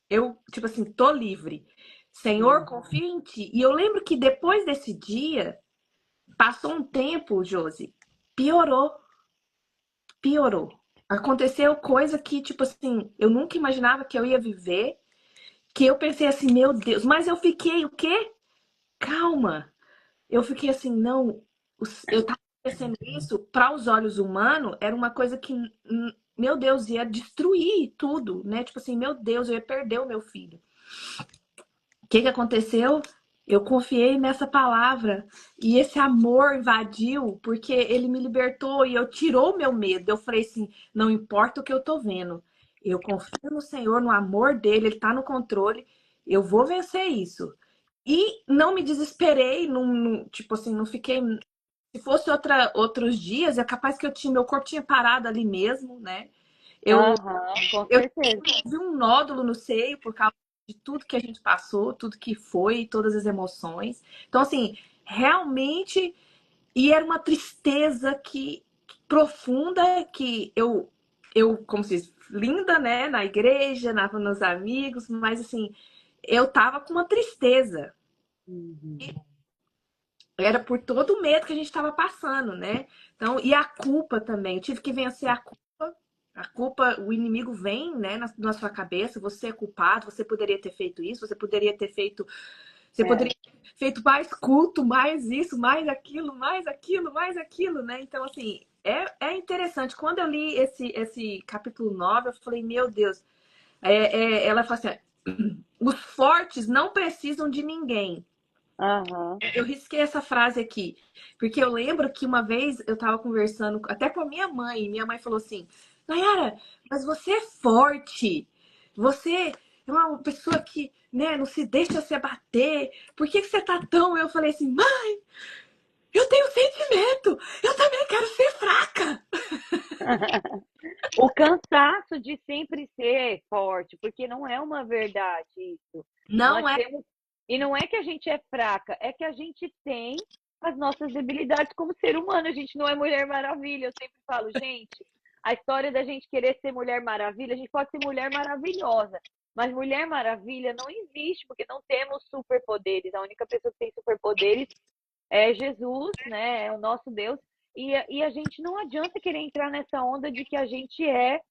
eu, tipo assim, tô livre. Senhor, confio em ti. E eu lembro que depois desse dia, passou um tempo, Josi, piorou, piorou. Aconteceu coisa que, tipo assim, eu nunca imaginava que eu ia viver, que eu pensei assim, meu Deus, mas eu fiquei o quê? Calma. Eu fiquei assim, não, eu tava pensando isso, para os olhos humanos, era uma coisa que, meu Deus, ia destruir tudo, né? Tipo assim, meu Deus, eu ia perder o meu filho. O que que aconteceu? Eu confiei nessa palavra e esse amor invadiu porque ele me libertou e eu tirou o meu medo. Eu falei assim, não importa o que eu tô vendo. Eu confio no Senhor, no amor dele, ele tá no controle. Eu vou vencer isso. E não me desesperei, tipo assim, não fiquei. Se fosse outros dias, é capaz que meu corpo tinha parado ali mesmo, né? Eu, Aham, com eu certeza. tive um nódulo no seio por causa de tudo que a gente passou, tudo que foi, todas as emoções. Então, assim, realmente. E era uma tristeza profunda que como se diz, linda, né? Na igreja, nos amigos, mas assim, eu tava com uma tristeza. Era por todo o medo que a gente estava passando, né? Então, e a culpa também. Eu tive que vencer a culpa. A culpa, o inimigo vem, né, na sua cabeça. Você é culpado. Você poderia ter feito isso. Você poderia ter feito. Você É. poderia ter feito mais culto, mais isso, mais aquilo, mais aquilo, mais aquilo, né? Então, assim, é interessante. Quando eu li esse capítulo 9, eu falei, meu Deus. Ela fala assim: os fortes não precisam de ninguém. Aham. Eu risquei essa frase aqui, porque eu lembro que uma vez eu tava conversando até com a minha mãe, e minha mãe falou assim: Nayara, mas você é forte, você é uma pessoa que, né, não se deixa se abater, por que você tá tão. Eu falei assim: mãe, eu tenho sentimento, eu também quero ser fraca. O cansaço de sempre ser forte, porque não é uma verdade isso. Nós Não é. temos E não é que a gente é fraca, é que a gente tem as nossas debilidades como ser humano. A gente não é Mulher Maravilha. Eu sempre falo, gente, a história da gente querer ser Mulher Maravilha, a gente pode ser Mulher Maravilhosa, mas Mulher Maravilha não existe, porque não temos superpoderes. A única pessoa que tem superpoderes é Jesus, né? É o nosso Deus. E a gente não adianta querer entrar nessa onda de que a gente é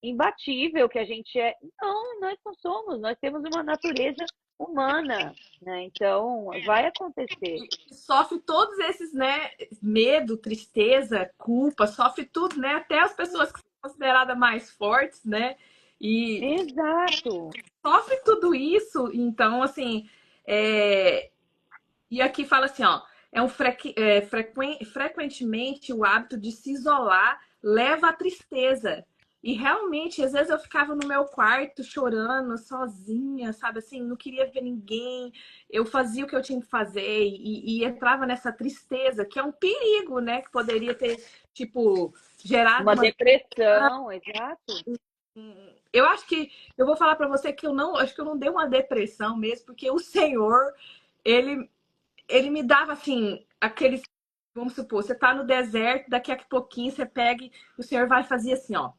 imbatível, que a gente é. Não, nós não somos, nós temos uma natureza humana, né? Então, vai acontecer. Sofre todos esses, né? Medo, tristeza, culpa, sofre tudo, né? Até as pessoas que são consideradas mais fortes, né? E Exato. sofre tudo isso, então, assim, e aqui fala assim, ó, frequentemente o hábito de se isolar leva à tristeza. E realmente, às vezes eu ficava no meu quarto chorando, sozinha, sabe assim, não queria ver ninguém. Eu fazia o que eu tinha que fazer e entrava nessa tristeza, que é um perigo, né? Que poderia ter, tipo, gerado Uma uma. depressão, exato. Eu acho que eu vou falar para você que eu não, acho que eu não dei uma depressão mesmo, porque o Senhor, ele me dava assim, aqueles, vamos supor, você tá no deserto, daqui a pouquinho você pega e o Senhor vai fazer assim, ó.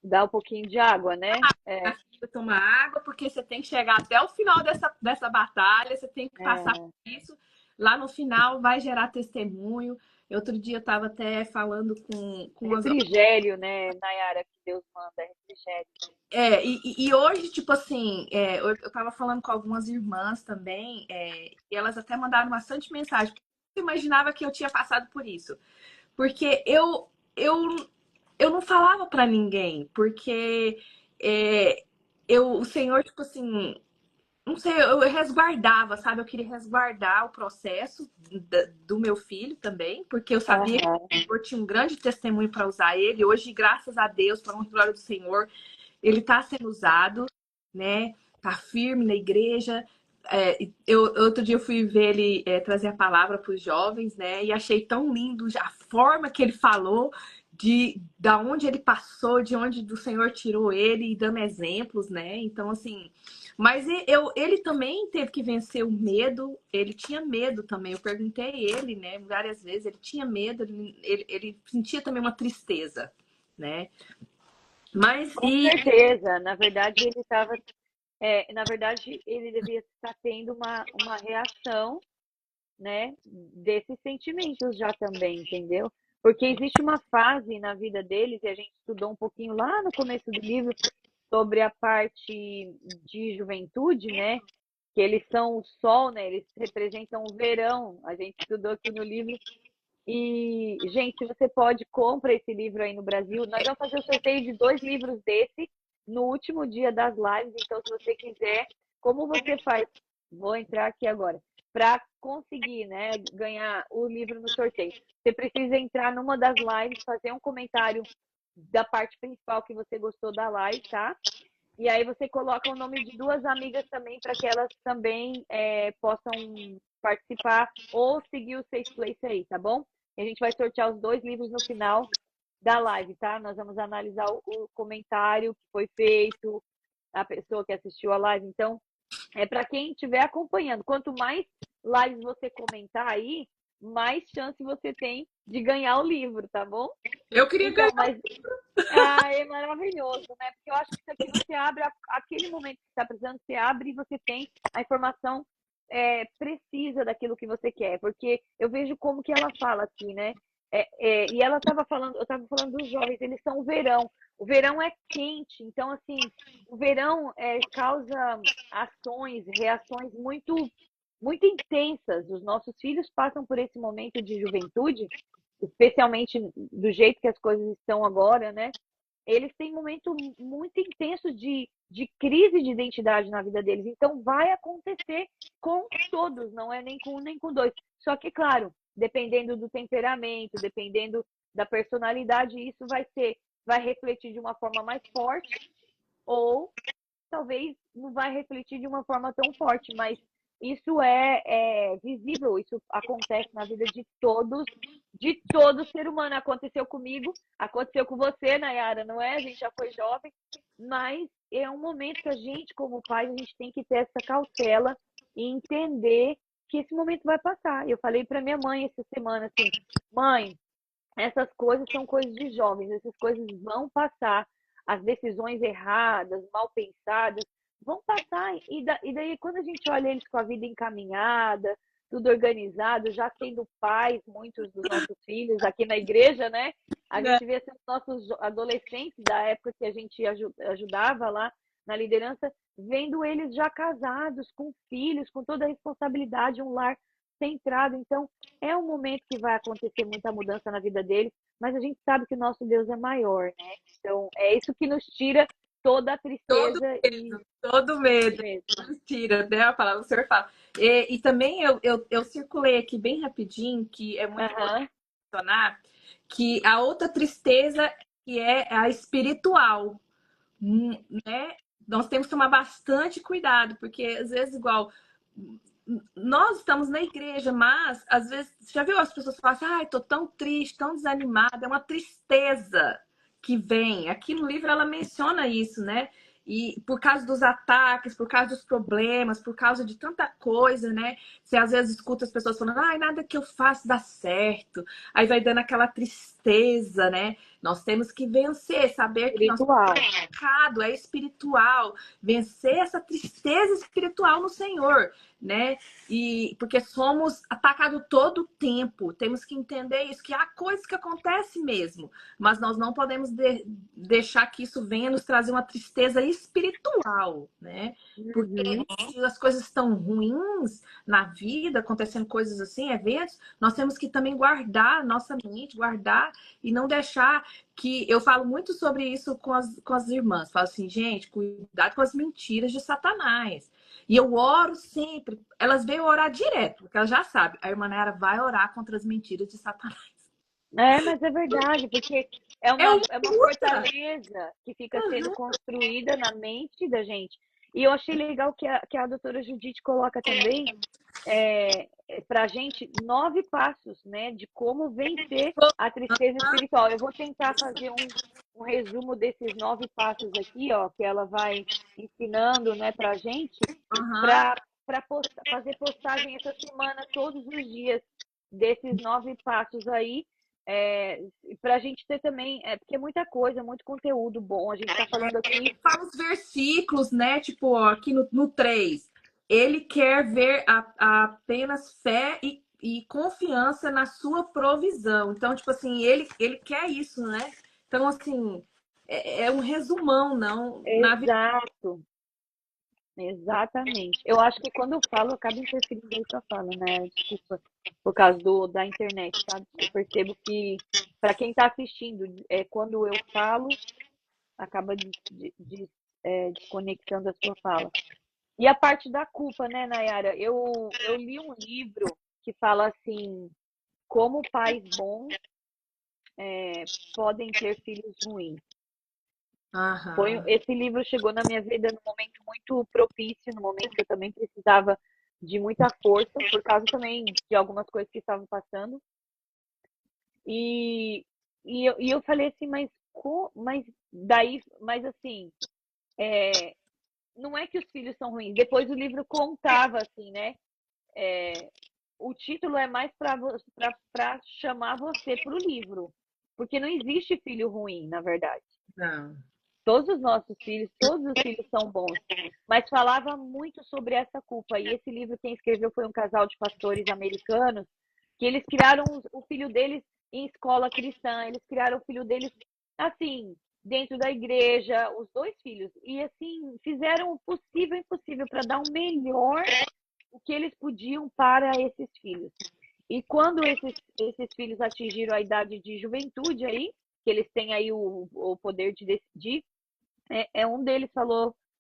Dá um pouquinho de água, né? É, Tomar água, porque você tem que chegar até o final dessa batalha, você tem que passar por é. isso. Lá no final vai gerar testemunho. Outro dia eu estava até falando com umas. Refrigério, né, Nayara, que Deus manda, refrigério. E hoje, tipo assim, eu tava falando com algumas irmãs também, e elas até mandaram bastante mensagem. Eu imaginava que eu tinha passado por isso. Porque eu não falava pra ninguém, porque o Senhor, tipo assim, não sei, eu resguardava, sabe? Eu queria resguardar o processo do meu filho também, porque eu sabia que Aham. o Senhor tinha um grande testemunho para usar ele. Hoje, graças a Deus, para a glória do Senhor, ele está sendo usado, né? Tá firme na igreja. Outro dia eu fui ver ele trazer a palavra para os jovens, né? E achei tão lindo a forma que ele falou, da onde ele passou, de onde o Senhor tirou ele, e dando exemplos, né? Então, assim. Mas ele também teve que vencer o medo. Ele tinha medo também. Eu perguntei ele, né? Várias vezes. Ele tinha medo. Ele sentia também uma tristeza, né? Mas Com certeza. Na verdade, ele devia estar tendo uma reação, né, desses sentimentos já também, entendeu? Porque existe uma fase na vida deles, e a gente estudou um pouquinho lá no começo do livro sobre a parte de juventude, né? Que eles são o sol, né? Eles representam o verão. A gente estudou aqui no livro. E, gente, se você pode, compra esse livro aí no Brasil. Nós vamos fazer o sorteio de 2 livros desse no último dia das lives. Então, se você quiser, como você faz? Vou entrar aqui agora. Para conseguir, né, ganhar o livro no sorteio, você precisa entrar numa das lives, fazer um comentário da parte principal que você gostou da live, tá? E aí você coloca o nome de 2 amigas também para que elas também possam participar ou seguir o Safe Place aí, tá bom? E a gente vai sortear os 2 livros no final da live, tá? Nós vamos analisar o comentário que foi feito, a pessoa que assistiu a live. Então, é para quem estiver acompanhando. Quanto mais lives você comentar aí, mais chance você tem de ganhar o livro, tá bom? eu queria Então, ganhar. mas é maravilhoso, né? Porque eu acho que isso aqui você abre aquele momento que você está precisando, você abre e você tem a informação precisa daquilo que você quer. Porque eu vejo como que ela fala aqui, né? E ela estava falando, eu estava falando dos jovens, eles são o verão. O verão é quente, então assim, o verão causa ações, reações muito intensas. Os nossos filhos passam por esse momento de juventude, especialmente do jeito que as coisas estão agora, né? Eles têm momentos muito intensos de crise de identidade na vida deles. Então, vai acontecer com todos, não é nem com um nem com dois. Só que, claro, dependendo do temperamento, dependendo da personalidade, isso vai refletir de uma forma mais forte ou talvez não vai refletir de uma forma tão forte, mas isso é visível, isso acontece na vida de todo ser humano. Aconteceu comigo, aconteceu com você, Nayara, não é? A gente já foi jovem, mas é um momento que a gente, como pais, a gente tem que ter essa cautela e entender que esse momento vai passar. Eu falei para minha mãe essa semana assim, mãe, essas coisas são coisas de jovens, essas coisas vão passar. As decisões erradas, mal pensadas, vão passar. E daí, quando a gente olha eles com a vida encaminhada, tudo organizado, já sendo pais, muitos dos nossos filhos aqui na igreja, né? A Né? gente vê assim, os nossos adolescentes da época que a gente ajudava lá na liderança, vendo eles já casados, com filhos, com toda a responsabilidade, um lar centrado. Então, é um momento que vai acontecer muita mudança na vida deles, mas a gente sabe que o nosso Deus é maior, né? Então, é isso que nos tira toda a Todo tristeza e medo, todo todo medo. medo. Mentira, né? A palavra que o senhor fala. E também eu circulei aqui bem rapidinho, que é muito importante Aham, mencionar, que a outra tristeza que é a espiritual, né? Nós temos que tomar bastante cuidado, porque às vezes, igual, nós estamos na igreja, mas às vezes, você já viu as pessoas falam assim, ai, tô tão triste, tão desanimada, é uma tristeza que vem. Aqui no livro ela menciona isso, né? E por causa dos ataques, por causa dos problemas, por causa de tanta coisa, né? Você às vezes escuta as pessoas falando, ai, nada que eu faço dá certo. Aí vai dando aquela tristeza, né? Nós temos que vencer, saber que nós espiritual. pecado é espiritual, vencer essa tristeza espiritual no Senhor, né? E porque somos atacados todo o tempo, temos que entender isso, que há coisas que acontecem mesmo, mas nós não podemos deixar que isso venha nos trazer uma tristeza espiritual, né? Porque Uhum. se as coisas estão ruins na vida, acontecendo coisas assim, eventos, nós temos que também guardar nossa mente, guardar e não deixar que eu falo muito sobre isso com as irmãs. Falo assim, gente, cuidado com as mentiras de Satanás. E eu oro sempre. Elas veem orar direto, porque elas já sabem. A irmã Nayara vai orar contra as mentiras de Satanás. É, mas é verdade, porque É uma é uma luta. fortaleza que fica sendo construída na mente da gente. E eu achei legal que a doutora Judite coloca também para a gente 9 passos, né, de como vencer a tristeza espiritual. Eu vou tentar fazer um resumo desses 9 passos aqui, ó, que ela vai ensinando, né, para a gente, Uhum. para fazer postagem essa semana, todos os dias, desses 9 passos aí, para a gente ter também, porque é muita coisa, muito conteúdo bom. A gente está falando aqui. Fala os versículos, né? Tipo, ó, aqui no 3. Ele quer ver apenas fé e confiança na sua provisão. Então, tipo assim, ele quer isso, né? Então, assim, é um resumão, não? Na vida. Exato, exatamente. Eu acho que quando eu falo, acaba interferindo aí com a fala, né? Desculpa, por causa da internet, sabe? Eu percebo que, para quem está assistindo, quando eu falo, acaba desconectando a sua fala. E a parte da culpa, né, Nayara? Eu li um livro que fala assim, como pais bons podem ter filhos ruins. Aham. Esse livro chegou na minha vida num momento muito propício, no momento que eu também precisava de muita força, por causa também de algumas coisas que estavam passando. E, eu falei assim, mas assim, não é que os filhos são ruins. Depois o livro contava assim, né? O título é mais para chamar você para o livro, porque não existe filho ruim, na verdade. Não. Todos os filhos são bons, mas falava muito sobre essa culpa. E esse livro quem escreveu foi um casal de pastores americanos, que eles criaram o filho deles em escola cristã, eles criaram o filho deles assim, dentro da igreja, os dois filhos, e assim, fizeram o possível e impossível para dar o melhor o que eles podiam para esses filhos. E quando esses filhos atingiram a idade de juventude aí, que eles têm aí o poder de decidir, um deles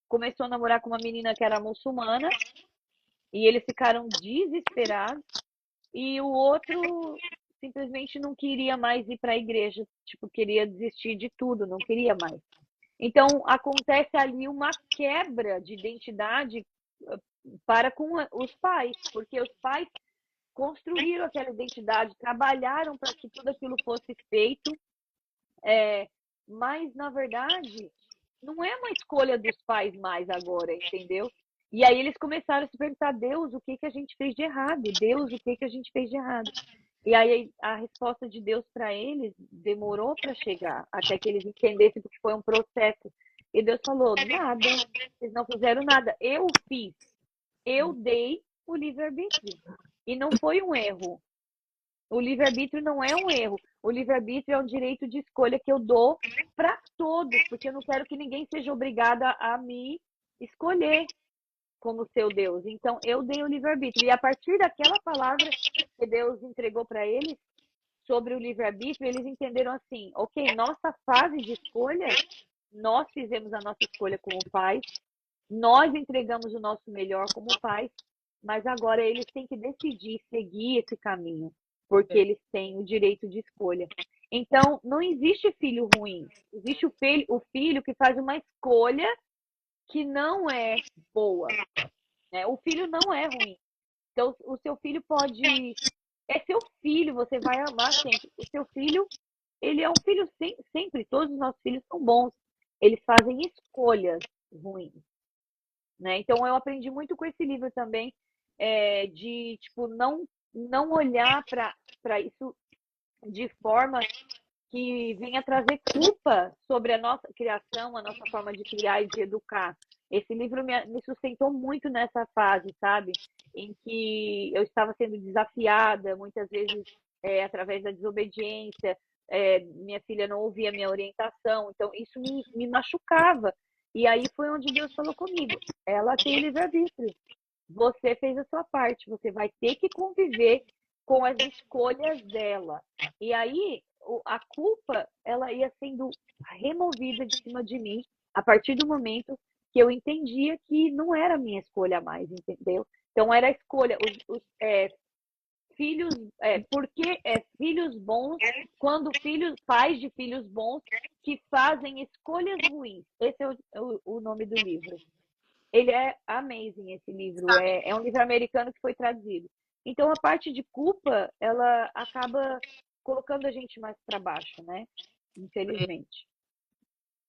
começou a namorar com uma menina que era muçulmana, e eles ficaram desesperados, e o outro simplesmente não queria mais ir para a igreja, tipo, queria desistir de tudo, não queria mais. Então, acontece ali uma quebra de identidade para com os pais, porque os pais construíram aquela identidade, trabalharam para que tudo aquilo fosse feito, mas, na verdade, não é uma escolha dos pais mais agora, entendeu? E aí eles começaram a se perguntar, Deus, o que que a gente fez de errado? Deus, o que que a gente fez de errado? E aí a resposta de Deus para eles demorou para chegar, até que eles entendessem que foi um processo. E Deus falou, nada, vocês não fizeram nada. Eu fiz, eu dei o livre-arbítrio. E não foi um erro. O livre-arbítrio não é um erro. O livre-arbítrio é um direito de escolha que eu dou para todos, porque eu não quero que ninguém seja obrigado a me escolher como seu Deus. Então, eu dei o livre-arbítrio. E a partir daquela palavra que Deus entregou para eles sobre o livre-arbítrio, eles entenderam assim: ok, nossa fase de escolha, nós fizemos a nossa escolha como pais, nós entregamos o nosso melhor como pais, mas agora eles têm que decidir seguir esse caminho, porque eles têm o direito de escolha. Então, não existe filho ruim. Existe o filho que faz uma escolha que não é boa. Né? O filho não é ruim. Então, o seu filho pode. É seu filho, você vai amar sempre. O seu filho, ele é um filho sempre. Todos os nossos filhos são bons. Eles fazem escolhas ruins. Né? Então, eu aprendi muito com esse livro também, de tipo, não olhar para isso de forma que venha trazer culpa sobre a nossa criação, a nossa forma de criar e de educar. Esse livro me sustentou muito nessa fase, sabe? Em que eu estava sendo desafiada, muitas vezes através da desobediência, minha filha não ouvia a minha orientação, então isso me machucava. E aí foi onde Deus falou comigo: ela tem livre-arbítrio. Você fez a sua parte, você vai ter que conviver com as escolhas dela. E aí a culpa, ela ia sendo removida de cima de mim a partir do momento que eu entendia que não era minha escolha mais, entendeu? Então era a escolha, filhos, porque filhos bons, quando pais de filhos bons que fazem escolhas ruins. Esse é o nome do livro. Ele é amazing, esse livro. É um livro americano que foi traduzido. Então, a parte de culpa, ela acaba colocando a gente mais para baixo, né? Infelizmente.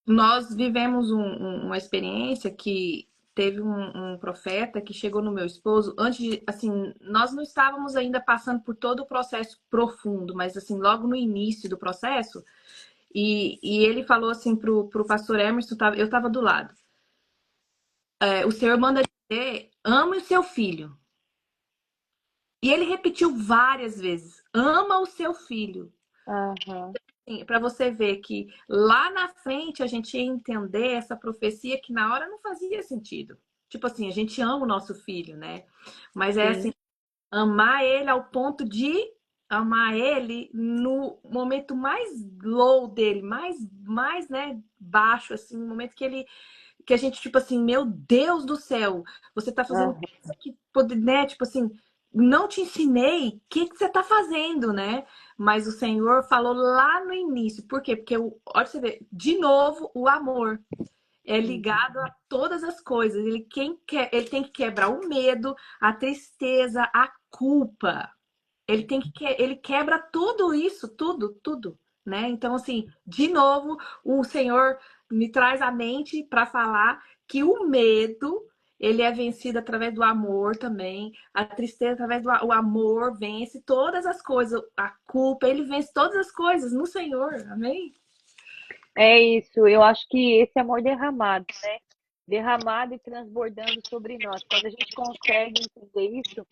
Nós vivemos uma experiência que teve um profeta que chegou no meu esposo antes de, assim, nós não estávamos ainda passando por todo o processo profundo, mas assim, logo no início do processo, e ele falou assim pro pastor Emerson, eu estava do lado. O Senhor manda dizer, ame o seu filho. E ele repetiu várias vezes, ama o seu filho. Uhum. Para você ver que lá na frente a gente ia entender essa profecia que na hora não fazia sentido. Tipo assim, a gente ama o nosso filho, né? Mas é Sim. assim, amar ele ao ponto de amar ele no momento mais low dele, mais, né, baixo, assim, no momento que a gente, tipo assim, meu Deus do céu, você tá fazendo Uhum. coisa que, né, tipo assim, não te ensinei, o que você tá fazendo, né? Mas o Senhor falou lá no início. Por quê? Porque, olha você ver, de novo, o amor é ligado a todas as coisas. Ele tem que quebrar o medo, a tristeza, a culpa. Ele quebra tudo isso, tudo, né? Então, assim, de novo, o Senhor me traz à mente para falar que o medo, ele é vencido através do amor também. A tristeza, através do o amor, vence todas as coisas. A culpa, ele vence todas as coisas no Senhor. Amém? É isso. Eu acho que esse amor derramado, né? Derramado e transbordando sobre nós. Quando a gente consegue entender isso,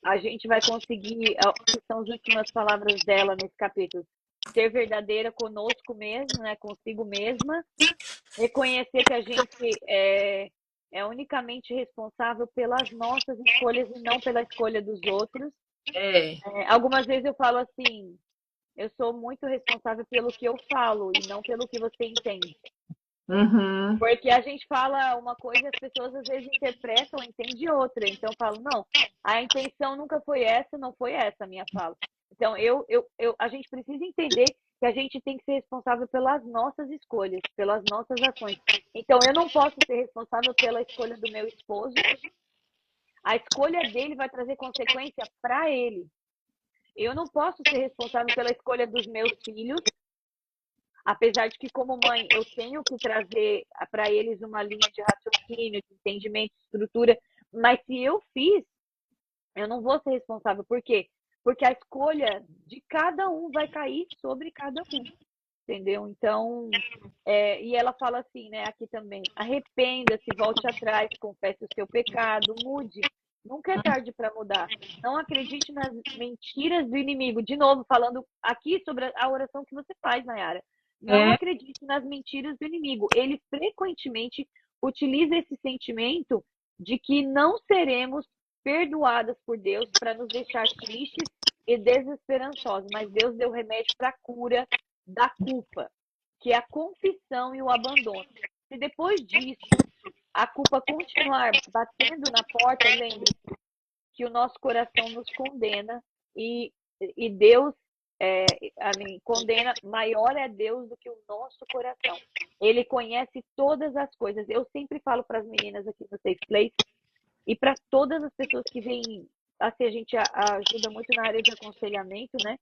a gente vai conseguir, que são as últimas palavras dela nesse capítulo, ser verdadeira conosco mesmo, né? Consigo mesma, reconhecer que a gente é unicamente responsável pelas nossas escolhas e não pela escolha dos outros. É. Algumas vezes eu falo assim, eu sou muito responsável pelo que eu falo e não pelo que você entende. Uhum. Porque a gente fala uma coisa e as pessoas às vezes interpretam e entendem outra. Então eu falo, não, a intenção nunca foi essa, não foi essa a minha fala. Então a gente precisa entender que a gente tem que ser responsável pelas nossas escolhas, pelas nossas ações. Então eu não posso ser responsável pela escolha do meu esposo. A escolha dele vai trazer consequência para ele. Eu não posso ser responsável pela escolha dos meus filhos. Apesar de que, como mãe, eu tenho que trazer para eles uma linha de raciocínio, de entendimento, de estrutura, mas se eu fiz, eu não vou ser responsável. Por quê? Porque a escolha de cada um vai cair sobre cada um, entendeu? Então, e ela fala assim, né, aqui também: arrependa-se, volte atrás, confesse o seu pecado, mude. Nunca é tarde para mudar. Não acredite nas mentiras do inimigo. De novo, falando aqui sobre a oração que você faz, Nayara. Não É, acredite nas mentiras do inimigo. Ele frequentemente utiliza esse sentimento de que não seremos perdoadas por Deus para nos deixar tristes e desesperançosos. Mas Deus deu remédio para a cura da culpa, que é a confissão e o abandono. Se depois disso a culpa continuar batendo na porta, lembre-se que o nosso coração nos condena e, e Deus condena, maior é Deus do que o nosso coração. Ele conhece todas as coisas. Eu sempre falo para as meninas aqui no Safe Place e para todas as pessoas que vêm, assim, a gente ajuda muito na área de aconselhamento, né?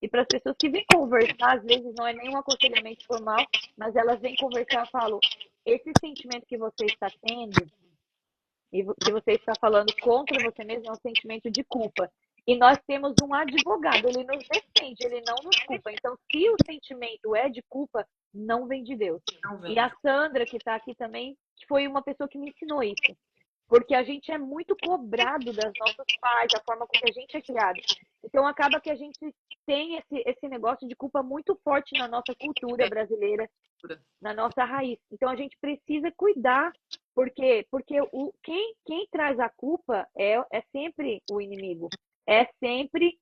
E para as pessoas que vêm conversar, às vezes não é nenhum aconselhamento formal, mas elas vêm conversar e falam: esse sentimento que você está tendo e que você está falando contra você mesmo é um sentimento de culpa. E nós temos um advogado, ele nos defende, ele não nos culpa. Então, se o sentimento é de culpa, não vem de Deus. não E vem. a Sandra, que está aqui também, que foi uma pessoa que me ensinou isso. Porque a gente é muito cobrado das nossas pais, da forma como a gente é criado. Então, acaba que a gente tem esse negócio de culpa muito forte na nossa cultura brasileira, na nossa raiz. Então, a gente precisa cuidar, porque quem traz a culpa é sempre o inimigo, é sempre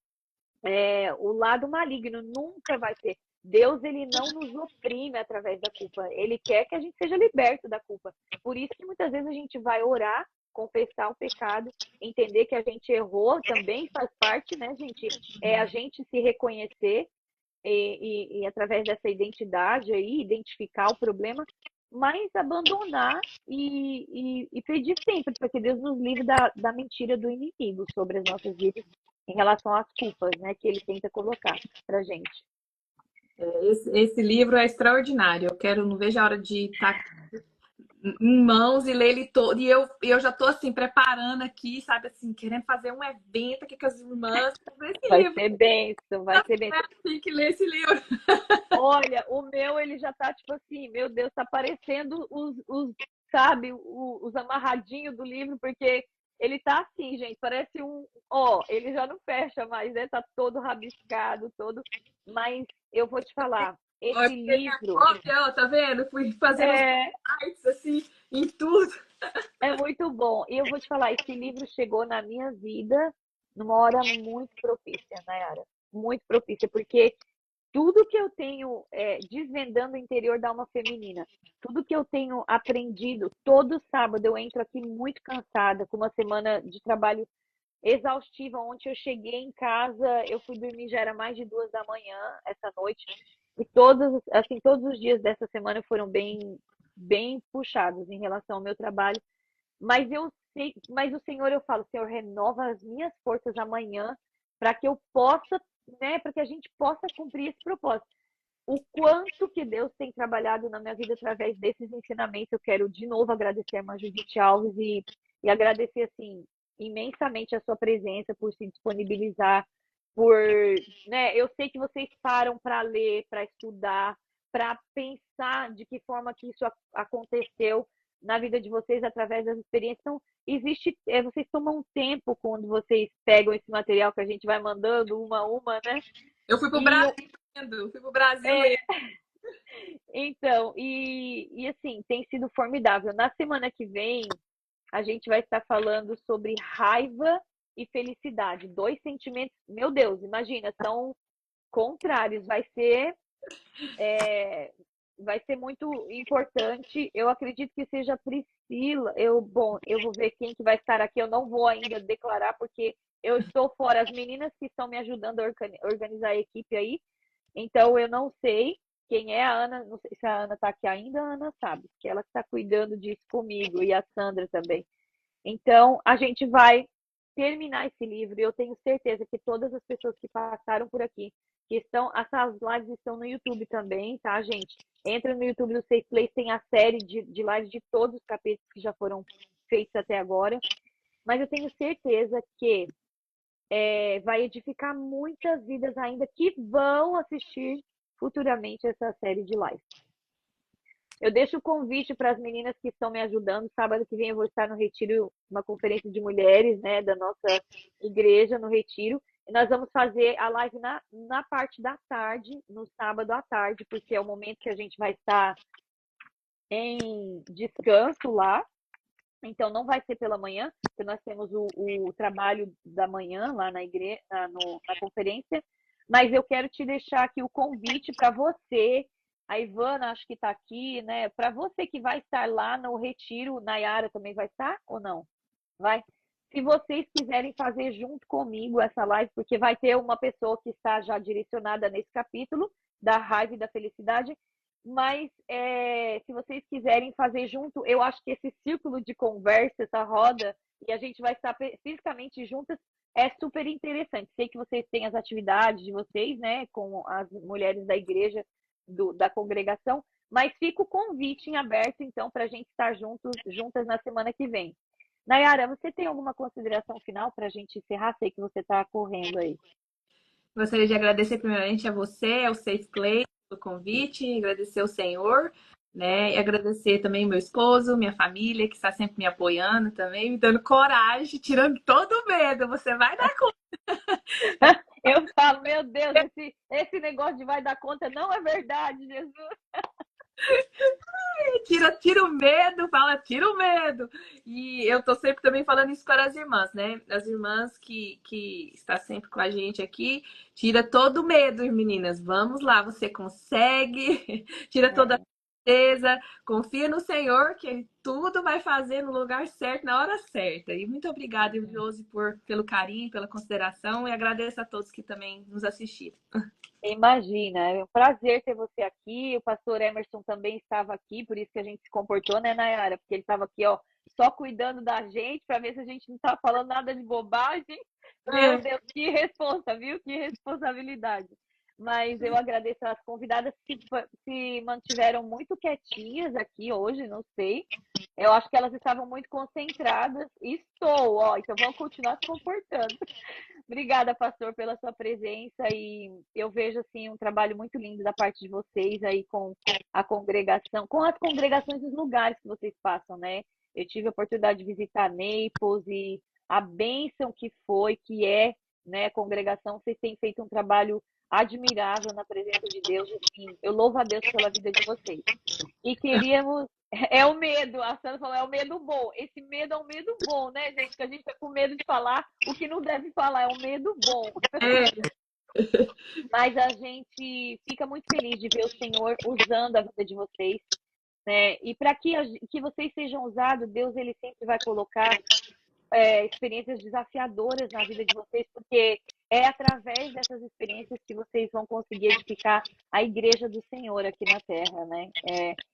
o lado maligno, nunca vai ser. Deus, ele não nos oprime através da culpa, ele quer que a gente seja liberto da culpa. Por isso que muitas vezes a gente vai orar, confessar o pecado, entender que a gente errou, também faz parte, né, gente? É a gente se reconhecer e através dessa identidade aí, identificar o problema, mas abandonar e pedir sempre para que Deus nos livre da mentira do inimigo sobre as nossas vidas em relação às culpas, né, que ele tenta colocar pra gente. Esse livro é extraordinário. Não vejo a hora de estar em mãos e ler ele todo. E eu já estou assim, preparando aqui, sabe, assim, querendo fazer um evento aqui com as irmãs para esse Vai livro. ser bênção, vai ser bênção. Tem que ler esse livro. Olha, o meu, ele já tá tipo assim, meu Deus, tá parecendo sabe, os amarradinhos do livro, porque ele tá assim, gente, parece ele já não fecha mais, né? Tá todo rabiscado, todo. Mas eu vou te falar, Olha, esse peguei a livro cópia, ó, tá vendo? Fui fazendo os é, sites, assim, em tudo. é muito bom. E eu vou te falar, esse livro chegou na minha vida numa hora muito propícia, Nayara. Muito propícia, porque tudo que eu tenho desvendando o interior da alma feminina, tudo que eu tenho aprendido, todo sábado eu entro aqui muito cansada, com uma semana de trabalho exaustiva. Ontem eu cheguei em casa, eu fui dormir, já era mais de 2 da manhã essa noite, e todos os dias dessa semana foram bem puxados em relação ao meu trabalho, mas eu sei, mas o Senhor, eu falo: Senhor, renova as minhas forças amanhã para que eu possa, né, para que a gente possa cumprir esse propósito. O quanto que Deus tem trabalhado na minha vida através desses ensinamentos, eu quero de novo agradecer a irmã Judite Alves e agradecer, assim, imensamente a sua presença, por se disponibilizar, né, eu sei que vocês param para ler, para estudar, para pensar de que forma que isso aconteceu na vida de vocês através das experiências. Então, vocês tomam um tempo quando vocês pegam esse material que a gente vai mandando uma a uma, né? Eu fui pro E Brasil lendo, fui pro Brasil é, lendo. então, assim, tem sido formidável. Na semana que vem, a gente vai estar falando sobre raiva e felicidade. Dois sentimentos, meu Deus, imagina, são contrários. Vai ser muito importante. Eu acredito que seja a Priscila. Eu vou ver quem que vai estar aqui. Eu não vou ainda declarar, porque eu estou fora. As meninas que estão me ajudando a organizar a equipe aí. Então, eu não sei quem é a Ana. Não sei se a Ana está aqui ainda. A Ana sabe, que ela está cuidando disso comigo. E a Sandra também. Então, a gente vai terminar esse livro. Eu tenho certeza que todas as pessoas que passaram por aqui, que estão, essas lives estão no YouTube também, tá, gente? Entra no YouTube do Safe Place, tem a série de lives de todos os capítulos que já foram feitos até agora. Mas eu tenho certeza que vai edificar muitas vidas ainda que vão assistir futuramente essa série de lives. Eu deixo o convite para as meninas que estão me ajudando. Sábado que vem eu vou estar no retiro, uma conferência de mulheres, né, da nossa igreja no retiro. E nós vamos fazer a live na parte da tarde, no sábado à tarde, porque é o momento que a gente vai estar em descanso lá. Então, não vai ser pela manhã, porque nós temos o trabalho da manhã lá na igreja, na conferência. Mas eu quero te deixar aqui o convite para você. A Ivana, acho que está aqui, né? Para você que vai estar lá no retiro, Nayara também vai estar ou não? Vai? Se vocês quiserem fazer junto comigo essa live, porque vai ter uma pessoa que está já direcionada nesse capítulo, da raiva e da felicidade, mas se vocês quiserem fazer junto, eu acho que esse círculo de conversa, essa roda, e a gente vai estar fisicamente juntas, é super interessante. Sei que vocês têm as atividades de vocês, né, com as mulheres da igreja, da congregação, mas fica o convite em aberto, então, para a gente estar juntas na semana que vem. Nayara, você tem alguma consideração final para a gente encerrar? Sei que você está correndo aí. Gostaria de agradecer primeiramente a você, ao Safe Place, pelo convite, agradecer ao Senhor, né? E agradecer também meu esposo, minha família, que está sempre me apoiando também, me dando coragem, tirando todo o medo. Você vai dar conta. Eu falo, meu Deus, esse negócio de vai dar conta não é verdade, Jesus. Tira o medo, fala, tira o medo. E eu tô sempre também falando isso para as irmãs, né? As irmãs que está sempre com a gente aqui, tira todo o medo, meninas. Vamos lá, você consegue. Tira toda a certeza, confia no Senhor, que Ele tudo vai fazer no lugar certo, na hora certa. E muito obrigada, Josi, pelo carinho, pela consideração, e agradeço a todos que também nos assistiram. Imagina, é um prazer ter você aqui. O pastor Emerson também estava aqui, por isso que a gente se comportou, né, Nayara? Porque ele estava aqui, ó, só cuidando da gente, para ver se a gente não está falando nada de bobagem. Meu Deus, que responsa, viu? Que responsabilidade. Mas eu agradeço às convidadas que se mantiveram muito quietinhas aqui hoje, não sei. Eu acho que elas estavam muito concentradas. Estou, ó, então vamos continuar se comportando. Obrigada, pastor, pela sua presença e eu vejo assim um trabalho muito lindo da parte de vocês aí com a congregação, com as congregações dos lugares que vocês passam, né? Eu tive a oportunidade de visitar Naples e a bênção que foi, que é, né, a congregação, vocês têm feito um trabalho admirável na presença de Deus, assim, eu louvo a Deus pela vida de vocês. E queríamos. É o medo, a Sandra falou, é o medo bom. Esse medo é um medo bom, né, gente? Que a gente tá com medo de falar o que não deve falar, é um medo bom. Mas a gente fica muito feliz de ver o Senhor usando a vida de vocês, né? E para que vocês sejam usados, Deus ele sempre vai colocar experiências desafiadoras na vida de vocês, porque é através dessas experiências que vocês vão conseguir edificar a igreja do Senhor aqui na Terra, né?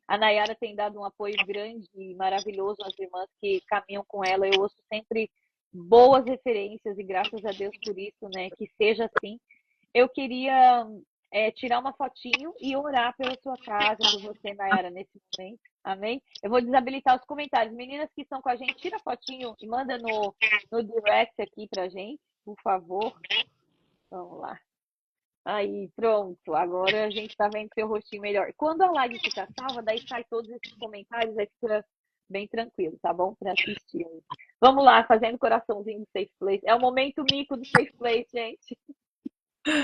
A Nayara tem dado um apoio grande e maravilhoso às irmãs que caminham com ela. Eu ouço sempre boas referências e graças a Deus por isso, né? Que seja assim. Eu queria tirar uma fotinho e orar pela sua casa, por você, Nayara, nesse momento. Amém? Eu vou desabilitar os comentários. Meninas que estão com a gente, tira a fotinho e manda no direct aqui pra gente, por favor. Vamos lá. Aí, pronto. Agora a gente tá vendo seu rostinho melhor. Quando a live fica salva, daí sai todos esses comentários, aí fica bem tranquilo, tá bom? Pra assistir. Vamos lá, fazendo coraçãozinho do Safe Place. É o momento mico do Safe Place, gente.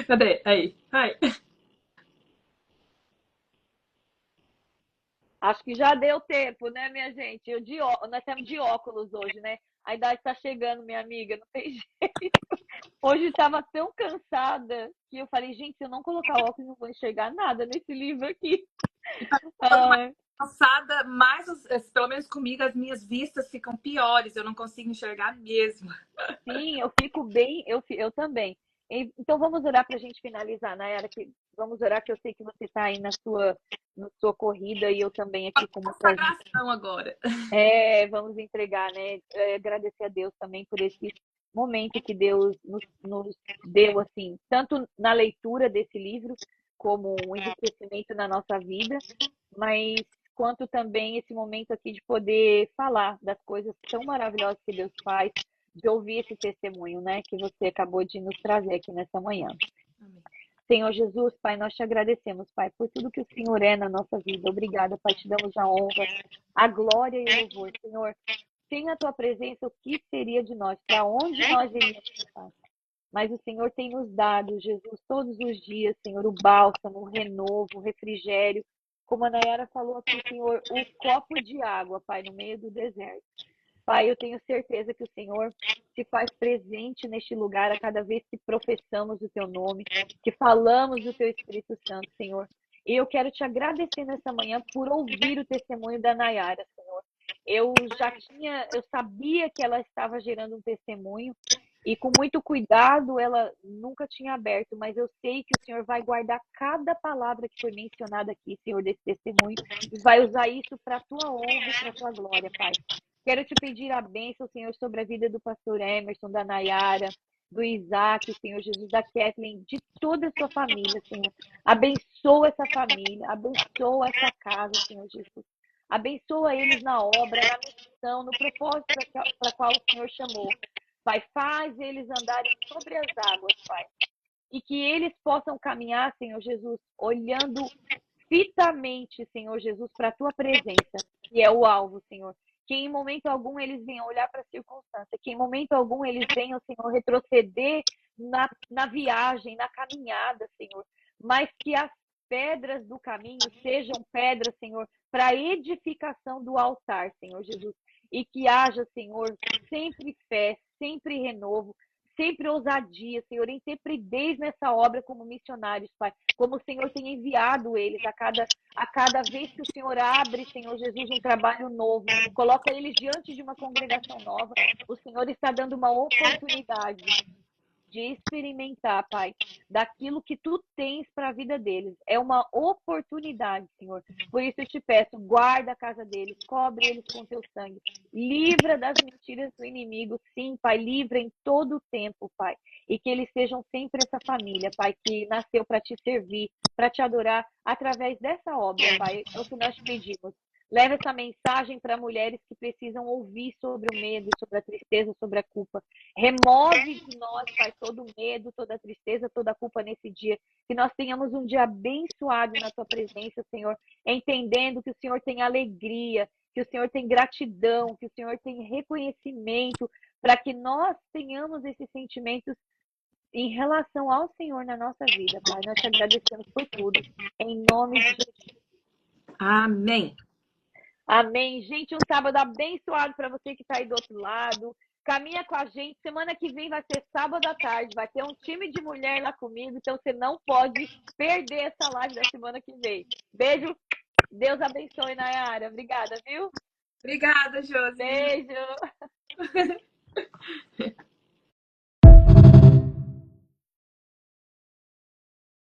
Cadê? Aí. Ai. Acho que já deu tempo, né, minha gente? Nós estamos de óculos hoje, né? A idade está chegando, minha amiga, não tem jeito. Hoje estava tão cansada que eu falei, gente, se eu não colocar óculos, não vou enxergar nada nesse livro aqui. Cansada, mas pelo menos comigo as minhas vistas ficam piores, eu não consigo enxergar mesmo. Sim, eu fico bem, eu também. Então vamos orar para a gente finalizar, Nayara, vamos orar que eu sei que você está aí na sua corrida e eu também aqui com muita consagração agora. vamos entregar, né? Agradecer a Deus também por esse momento que Deus nos deu, assim, tanto na leitura desse livro, como um enriquecimento na nossa vida, mas quanto também esse momento aqui de poder falar das coisas tão maravilhosas que Deus faz, de ouvir esse testemunho, né, que você acabou de nos trazer aqui nessa manhã. Amém. Senhor Jesus, Pai, nós te agradecemos, Pai, por tudo que o Senhor é na nossa vida. Obrigada, Pai, te damos a honra, a glória e o louvor. Senhor, sem a tua presença, o que seria de nós? Para onde nós iríamos, Pai? Mas o Senhor tem nos dado, Jesus, todos os dias, Senhor, o bálsamo, o renovo, o refrigério. Como a Nayara falou aqui, Senhor, o copo de água, Pai, no meio do deserto. Pai, eu tenho certeza que o Senhor se faz presente neste lugar a cada vez que professamos o teu nome, que falamos do teu Espírito Santo, Senhor. E eu quero te agradecer nessa manhã por ouvir o testemunho da Nayara, Senhor. Eu sabia que ela estava gerando um testemunho e com muito cuidado ela nunca tinha aberto, mas eu sei que o Senhor vai guardar cada palavra que foi mencionada aqui, Senhor, desse testemunho, e vai usar isso para a tua honra e para a tua glória, Pai. Quero te pedir a bênção, Senhor, sobre a vida do pastor Emerson, da Nayara, do Isaac, Senhor Jesus, da Kathleen, de toda a sua família, Senhor. Abençoa essa família, abençoa essa casa, Senhor Jesus. Abençoa eles na obra, na missão, no propósito para qual o Senhor chamou. Pai, faz eles andarem sobre as águas, Pai. E que eles possam caminhar, Senhor Jesus, olhando fitamente, Senhor Jesus, para a tua presença, que é o alvo, Senhor. Que em momento algum eles venham olhar para a circunstância, que em momento algum eles venham, Senhor, retroceder na viagem, na caminhada, Senhor. Mas que as pedras do caminho sejam pedras, Senhor, para edificação do altar, Senhor Jesus. E que haja, Senhor, sempre fé, sempre renovo, sempre ousadia, Senhor, em ter intrepidez nessa obra como missionários, Pai. Como o Senhor tem enviado eles a cada vez que o Senhor abre, Senhor Jesus, um trabalho novo, coloca eles diante de uma congregação nova, o Senhor está dando uma oportunidade de experimentar, Pai, daquilo que tu tens para a vida deles. É uma oportunidade, Senhor. Por isso eu te peço, guarda a casa deles, cobre eles com teu sangue, livra das mentiras do inimigo, sim, Pai, livra em todo o tempo, Pai. E que eles sejam sempre essa família, Pai, que nasceu para te servir, para te adorar através dessa obra, Pai. É o que nós te pedimos. Leva essa mensagem para mulheres que precisam ouvir sobre o medo, sobre a tristeza, sobre a culpa. Remove de nós, Pai, todo o medo, toda a tristeza, toda a culpa nesse dia. Que nós tenhamos um dia abençoado na tua presença, Senhor, entendendo que o Senhor tem alegria, que o Senhor tem gratidão, que o Senhor tem reconhecimento, para que nós tenhamos esses sentimentos em relação ao Senhor na nossa vida, Pai. Nós te agradecemos por tudo. Em nome de Jesus. Amém. Amém. Gente, um sábado abençoado para você que está aí do outro lado. Caminha com a gente. Semana que vem vai ser sábado à tarde. Vai ter um time de mulher lá comigo. Então você não pode perder essa live da semana que vem. Beijo. Deus abençoe, Nayara. Obrigada, viu? Obrigada, Josi. Beijo.